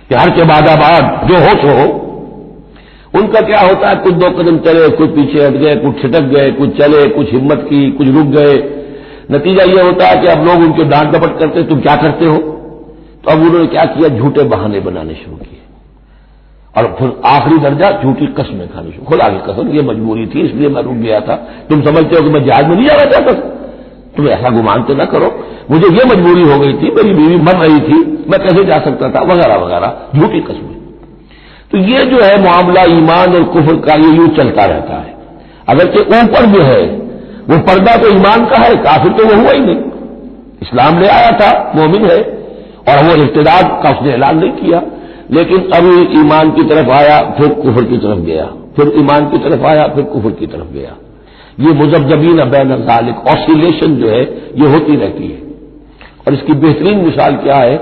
کہ ہر کے بعد آباد جو ہو سو ہو۔ ان کا کیا ہوتا ہے، کچھ دو قدم چلے، کچھ پیچھے ہٹ گئے، کچھ چھٹک گئے، کچھ چلے، کچھ ہمت کی، کچھ رک گئے۔ نتیجہ یہ ہوتا ہے کہ اب لوگ ان کے ڈانٹ ڈپٹ کرتے، تم کیا کرتے ہو؟ تو اب انہوں نے کیا کیا، جھوٹے بہانے بنانے شروع کیے، اور پھر آخری درجہ جھوٹی قسمیں کھانی شروع۔ خدا کی قسم یہ مجبوری تھی، اس لیے میں رک گیا تھا، تم سمجھتے ہو کہ میں جہاد میں نہیں جانا چاہتا تھا، تم ایسا گمان تو نہ کرو، مجھے یہ مجبوری ہو گئی تھی، میری بیوی مر رہی تھی، میں کیسے جا سکتا تھا، وغیرہ وغیرہ، جھوٹی قسمیں۔ تو یہ جو ہے معاملہ ایمان اور کفر کا، یہ یوں چلتا رہتا ہے۔ اگرچہ اوپر جو ہے وہ پردہ تو ایمان کا ہے، کافر تو وہ ہوا ہی نہیں، اسلام لے آیا تھا، مومن ہے، اور وہ ارتداد کا اس نے اعلان نہیں کیا، لیکن اب ایمان کی طرف آیا، پھر کفر کی طرف گیا، پھر ایمان کی طرف آیا، پھر کفر کی طرف گیا۔ یہ مذبذبین بین ذالک، آسیلیشن جو ہے یہ ہوتی رہتی ہے۔ اور اس کی بہترین مثال کیا ہے،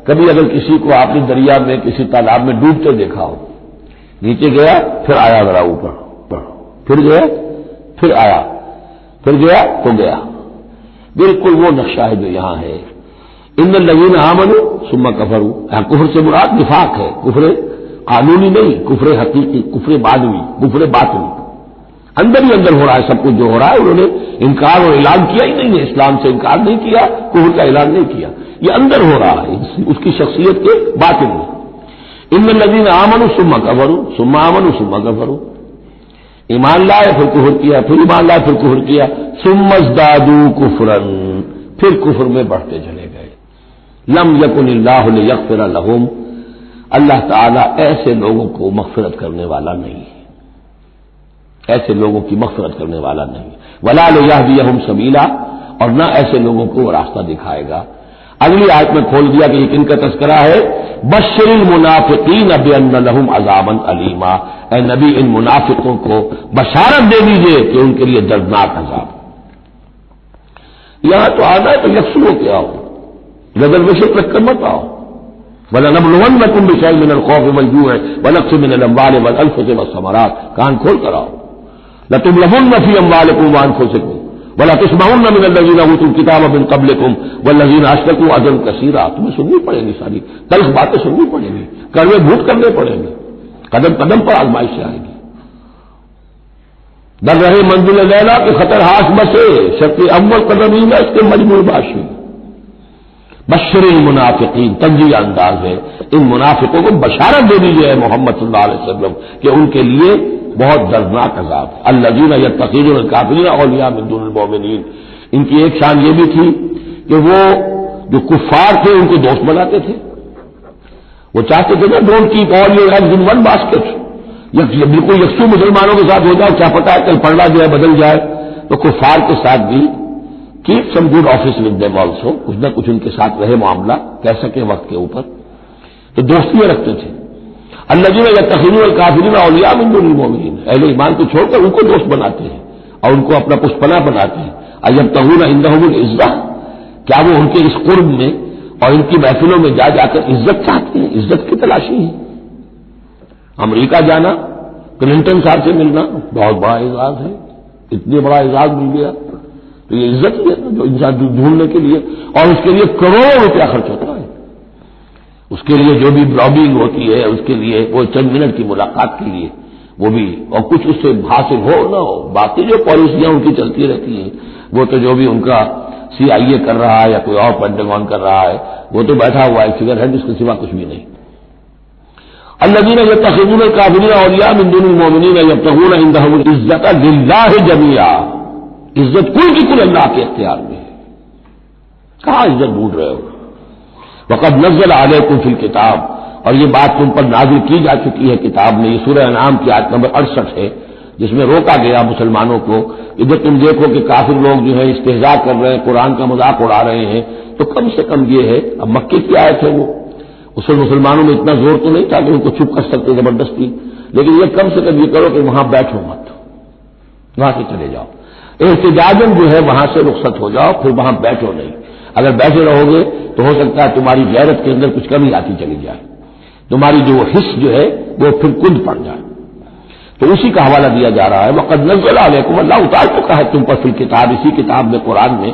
کبھی اگر کسی کو آپ نے دریا میں، کسی تالاب میں ڈوبتے دیکھا ہو، نیچے گیا پھر آیا ذرا اوپر، پھر گیا پھر آیا، پھر گیا تو گیا، بالکل وہ نقشہ ہے جو یہاں ہے۔ ان الذین آمنوا ثم کفروا، کفر سے مراد نفاق ہے، کفر قانونی نہیں، کفر حقیقی، کفر معنوی، کفر باطنی، اندر ہی اندر ہو رہا ہے سب کچھ جو ہو رہا ہے۔ انہوں نے انکار اور اعلان کیا ہی نہیں ہے، اسلام سے انکار نہیں کیا، کفر کا اعلان نہیں کیا، یہ اندر ہو رہا ہے اس کی شخصیت کے باطن میں۔ ان الذین آمنوا ثم کفروا ثم آمنوا ثم کفروا، ایمان لائے پھر کفر کیا، پھر ایمان لائے پھر کفر کیا، ثم ازدادوا کفرا، پھر کفر میں بڑھتے چلے گئے۔ لم یکن اللہ لیغفر لہم، اللہ تعالیٰ ایسے لوگوں کو مغفرت کرنے والا نہیں ہے، ایسے لوگوں کی مغفرت کرنے والا نہیں، ولا لیہدیہم سبیلا، اور نہ ایسے لوگوں کو وہ راستہ دکھائے گا۔ اگلی آیت میں کھول دیا کہ یہ کن کا تذکرہ ہے، بشر المنافقین بان لہم عذابا الیما، اے نبی ان منافقوں کو بشارت دے دیجئے کہ ان کے لیے دردناک عذاب۔ یہاں تو آنا ہے تو یکسو ہو کے آؤ، ریزرویشن رکھ کر مت آؤ۔ وَلَنَبْلُوَنَّكُمْ بِشَيْءٍ مِّنَ الْخَوْفِ وَالْجُوعِ وَنَقْصٍ مِّنَ الْأَمْوَالِ وَالْأَنفُسِ وَالثَّمَرَاتِ، کان کھول کر آؤ۔ لَتُبْلَوُنَّ فِي أَمْوَالِكُمْ وَأَنفُسِكُمْ وَلَتُسْمَعُنَّ مِنَ الَّذِينَ أُوتُوا الْكِتَابَ مِن قَبْلِكُمْ وَالَّذِينَ أَشْرَكُوا أَذًى كَثِيرًا، تمہیں سننی پڑیں گی، ساری تلخ باتیں سننی پڑیں گی، کڑوے بھوت کرنے پڑیں گے، قدم قدم پر آزمائشیں آئیں گی۔ در رہے منزل لیلا کے خطر ہاس بسے، شرط اول قدم ہی میں اس کے مجموع باشی۔ بشر المنافقین، تنزیہ انداز ہے، ان منافقوں کو بشارت دے دیجیے محمد صلی اللہ علیہ وسلم کہ ان کے لیے بہت دردناک عذاب ہے۔ الذین یتخذون الکافرین اولیاء من دون المؤمنین، ان کی ایک شان یہ بھی تھی کہ وہ جو کفار تھے ان کو دوست بناتے تھے، وہ چاہتے تھے نا don't keep all your eggs in one basket, بالکل یکسو مسلمانوں کے ساتھ ہو جاؤ، کیا پتا ہے کل پلڑا جو ہے بدل جائے، تو کفار کے ساتھ بھی keep some good office with them also, کچھ نہ کچھ ان کے ساتھ رہے معاملہ، کہہ سکے وقت کے اوپر، تو دوستیاں رکھتے تھے۔ الذین یتخذون الکافرین اولیاء من دون المؤمنین، اہل ایمان کو چھوڑ کر ان کو دوست بناتے ہیں اور ان کو اپنا پشپنا بناتے ہیں۔ ایبتغون عندهم العزہ، کیا وہ ان کے اس قرب میں اور ان کی محفلوں میں جا جا کر عزت چاہتے ہیں، عزت کی تلاشی ہے۔ امریکہ جانا، کلنٹن صاحب سے ملنا بہت بڑا اعزاز ہے، اتنے بڑا اعزاز مل گیا تو یہ عزت ہی ہے جو انسان ڈھونڈنے کے لیے، اور اس کے لیے کروڑوں روپیہ خرچ ہوتا ہے، اس کے لیے جو بھی لابنگ ہوتی ہے، اس کے لیے وہ چند منٹ کی ملاقات کے لیے وہ بھی، اور کچھ اس سے حاصل ہو نہ ہو، باقی جو پالیسیاں ان کی چلتی رہتی ہیں وہ تو جو بھی ان کا CIA کر رہا ہے یا کوئی اور پینٹاگون کر رہا ہے وہ تو بیٹھا ہوا ہے فگر ہے، جس کے سوا کچھ بھی نہیں۔ الذین یتخذون الکافرین اولیاء من دون المؤمنین یبتغون عندهم العزۃ للہ جمیعا، عزت کل کی کل اللہ کے اختیار میں ہے، کہاں عزت ڈھونڈ رہے ہو؟ وقد نزل علیکم فی الکتاب، اور یہ بات تم پر نازل کی جا چکی ہے کتاب میں، یہ سورہ انعام کی آیت نمبر 68 ہے، جس میں روکا گیا مسلمانوں کو کہ جب تم دیکھو کہ کافر لوگ جو ہے استہزاء کر رہے ہیں، قرآن کا مذاق اڑا رہے ہیں، تو کم سے کم یہ ہے، اب مکے کی آیت ہے وہ، اس میں مسلمانوں میں اتنا زور تو نہیں تھا کہ ان کو چپ کر سکتے زبردستی، لیکن یہ کم سے کم یہ کرو کہ وہاں بیٹھو مت، وہاں سے چلے جاؤ، احتجاجاً جو ہے وہاں سے رخصت ہو جاؤ، پھر وہاں بیٹھو نہیں، اگر بیٹھے رہو گے تو ہو سکتا ہے تمہاری غیرت کے اندر کچھ کمی آتی چلی جائے، تمہاری جو حص جو ہے وہ پھر کند پڑ جائے۔ تو اسی کا حوالہ دیا جا رہا ہے، وقد نزل علیکم، اللہ اتار چکا ہے تم پر فی الکتاب، اسی کتاب میں قرآن میں،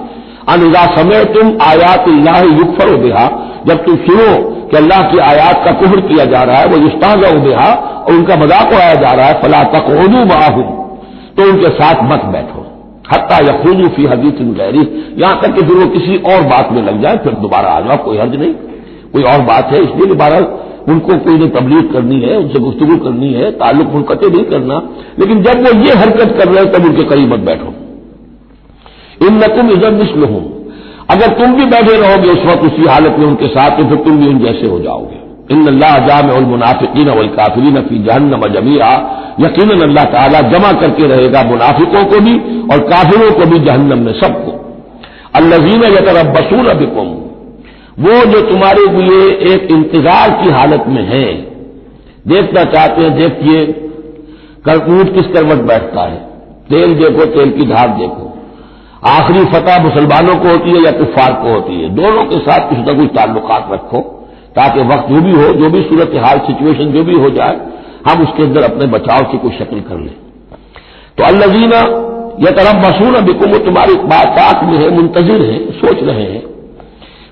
ان اذا سمعتم آیات اللہ یکفر بہا، جب تم سنو کہ اللہ کی آیات کا کفر کیا جا رہا ہے، وہ یستہزأ بہا، اور ان کا مذاق اڑایا جا رہا ہے، فلا تقعدوا معهم، تو ان کے ساتھ مت بیٹھو، حتی یخوضوا فی حدیث غیرہ، یہاں تک کہ پھر وہ کسی اور بات میں لگ جائے، پھر دوبارہ آ جاؤ، کوئی حرج نہیں، کوئی اور بات ہے، اس لیے دوبارہ ان کو کوئی نے تبلیغ کرنی ہے، ان سے گفتگو کرنی ہے، تعلق منقطع نہیں کرنا، لیکن جب وہ یہ حرکت کر رہے ہیں تب ان کے قریب مت بیٹھو۔ انکم اذا مثلہم، اگر تم بھی بیٹھے رہو گے اس وقت اسی حالت میں ان کے ساتھ تو پھر تم بھی ان جیسے ہو جاؤ گے۔ ان اللہ جامع المنافقین والکافرین فی جہنم جمیعا، یقیناً اللہ تعالیٰ جمع کر کے رہے گا منافقوں کو بھی اور کافروں کو بھی جہنم میں، سب کو۔ الذین یتربصون بکم، وہ جو تمہارے لیے ایک انتظار کی حالت میں ہیں، دیکھنا چاہتے ہیں، دیکھیے اونٹ کس کروٹ بیٹھتا ہے، تیل دیکھو، تیل کی دھار دیکھو، آخری فتح مسلمانوں کو ہوتی ہے یا کفار کو ہوتی ہے، دونوں کے ساتھ کچھ نہ کچھ تعلقات رکھو تاکہ وقت جو بھی ہو، جو بھی صورتحال سچویشن جو بھی ہو جائے، ہم اس کے اندر اپنے بچاؤ کی کوئی شکل کر لیں۔ تو الذین یتربصون بکم، وہ تمہاری بات میں ہے، منتظر ہیں، سوچ رہے ہیں۔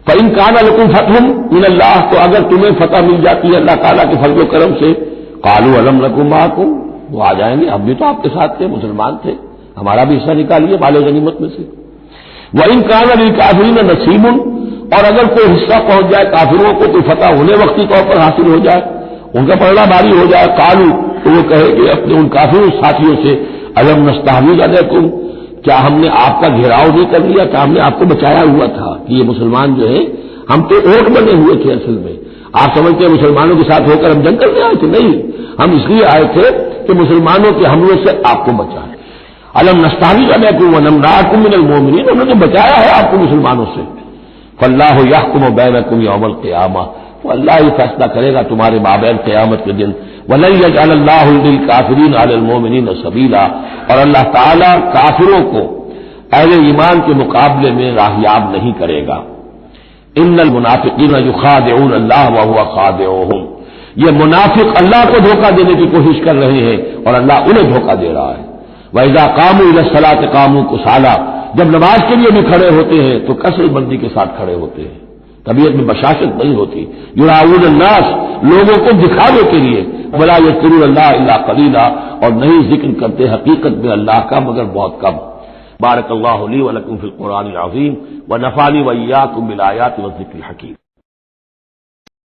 فَإِن كَانَ لَكُمْ فَتْحٌ مِّنَ اللَّهِ، تو اگر تمہیں فتح مل جاتی ہے اللہ تعالیٰ کے فضل و کرم سے، قَالُوا أَلَمْ نَكُن مَّعَكُمْ، وہ آ جائیں گے، ہم بھی تو آپ کے ساتھ تھے، مسلمان تھے، ہمارا بھی حصہ نکالیے مال غنیمت میں سے۔ وَإِن كَانَ لِلْكَافِرِينَ نَصِيبٌ، اور اگر کوئی حصہ پہنچ جائے کافروں کو، کوئی فتح ہونے وقتی طور پر حاصل ہو جائے، ان کا پلڑا بھاری ہو جائے، قالوا، تو وہ کہے کہ اپنے ان کافر ساتھیوں سے، أَلَمْ نَسْتَحْوِذْ عَلَيْكُمْ، کیا ہم نے آپ کا گھیراؤ نہیں کر لیا، کیا ہم نے آپ کو بچایا ہوا تھا کہ یہ مسلمان جو ہے، ہم تو اوٹ بنے ہوئے تھے اصل میں، آپ سمجھتے ہیں مسلمانوں کے ساتھ ہو کر ہم جنگ کرنے آئے تھے، نہیں، ہم اس لیے آئے تھے کہ مسلمانوں کے حملوں سے آپ کو بچائیں۔ أَلَمْ نَسْتَحْوِذْ عَلَيْكُمْ وَنَمْنَعْكُمْ مِنَ الْمُؤْمِنِينَ، انہوں نے بچایا ہے آپ کو مسلمانوں سے۔ فَاللَّهُ يَحْكُمُ بَيْنَكُمْ يَوْمَ الْقِيَامَةِ، تو اللہ ہی فیصلہ کرے گا تمہارے مابین قیامت کے دن۔ وَلَن يَجْعَلَ اللَّهُ لِلْكَافِرِينَ عَلَى الْمُؤْمِنِينَ سَبِيلًا، اور اللہ تعالیٰ کافروں کو اہل ایمان کے مقابلے میں راہیاب نہیں کرے گا۔ ان المنافقین یخادعون اللہ وهو خادعهم، یہ منافق اللہ کو دھوکہ دینے کی کوشش کر رہے ہیں اور اللہ انہیں دھوکہ دے رہا ہے۔ وَإِذَا قَامُوا إِلَى الصَّلَاةِ قَامُوا كُسَالَىٰ، جب نماز کے لیے بھی کھڑے ہوتے ہیں تو کثرت بندی کے ساتھ کھڑے ہوتے ہیں، طبیعت میں بشاشت نہیں ہوتی۔ یراؤون الناس، لوگوں کو دکھاوے کے لیے، ولا یذکرون اللہ الا قلیلا، اور نہیں ذکر کرتے حقیقت میں اللہ کا مگر بہت کم۔ بارک اللہ لی ولکم فی القرآن العظیم ونفعنی وإیاکم بالآیات والذکر الحکیم۔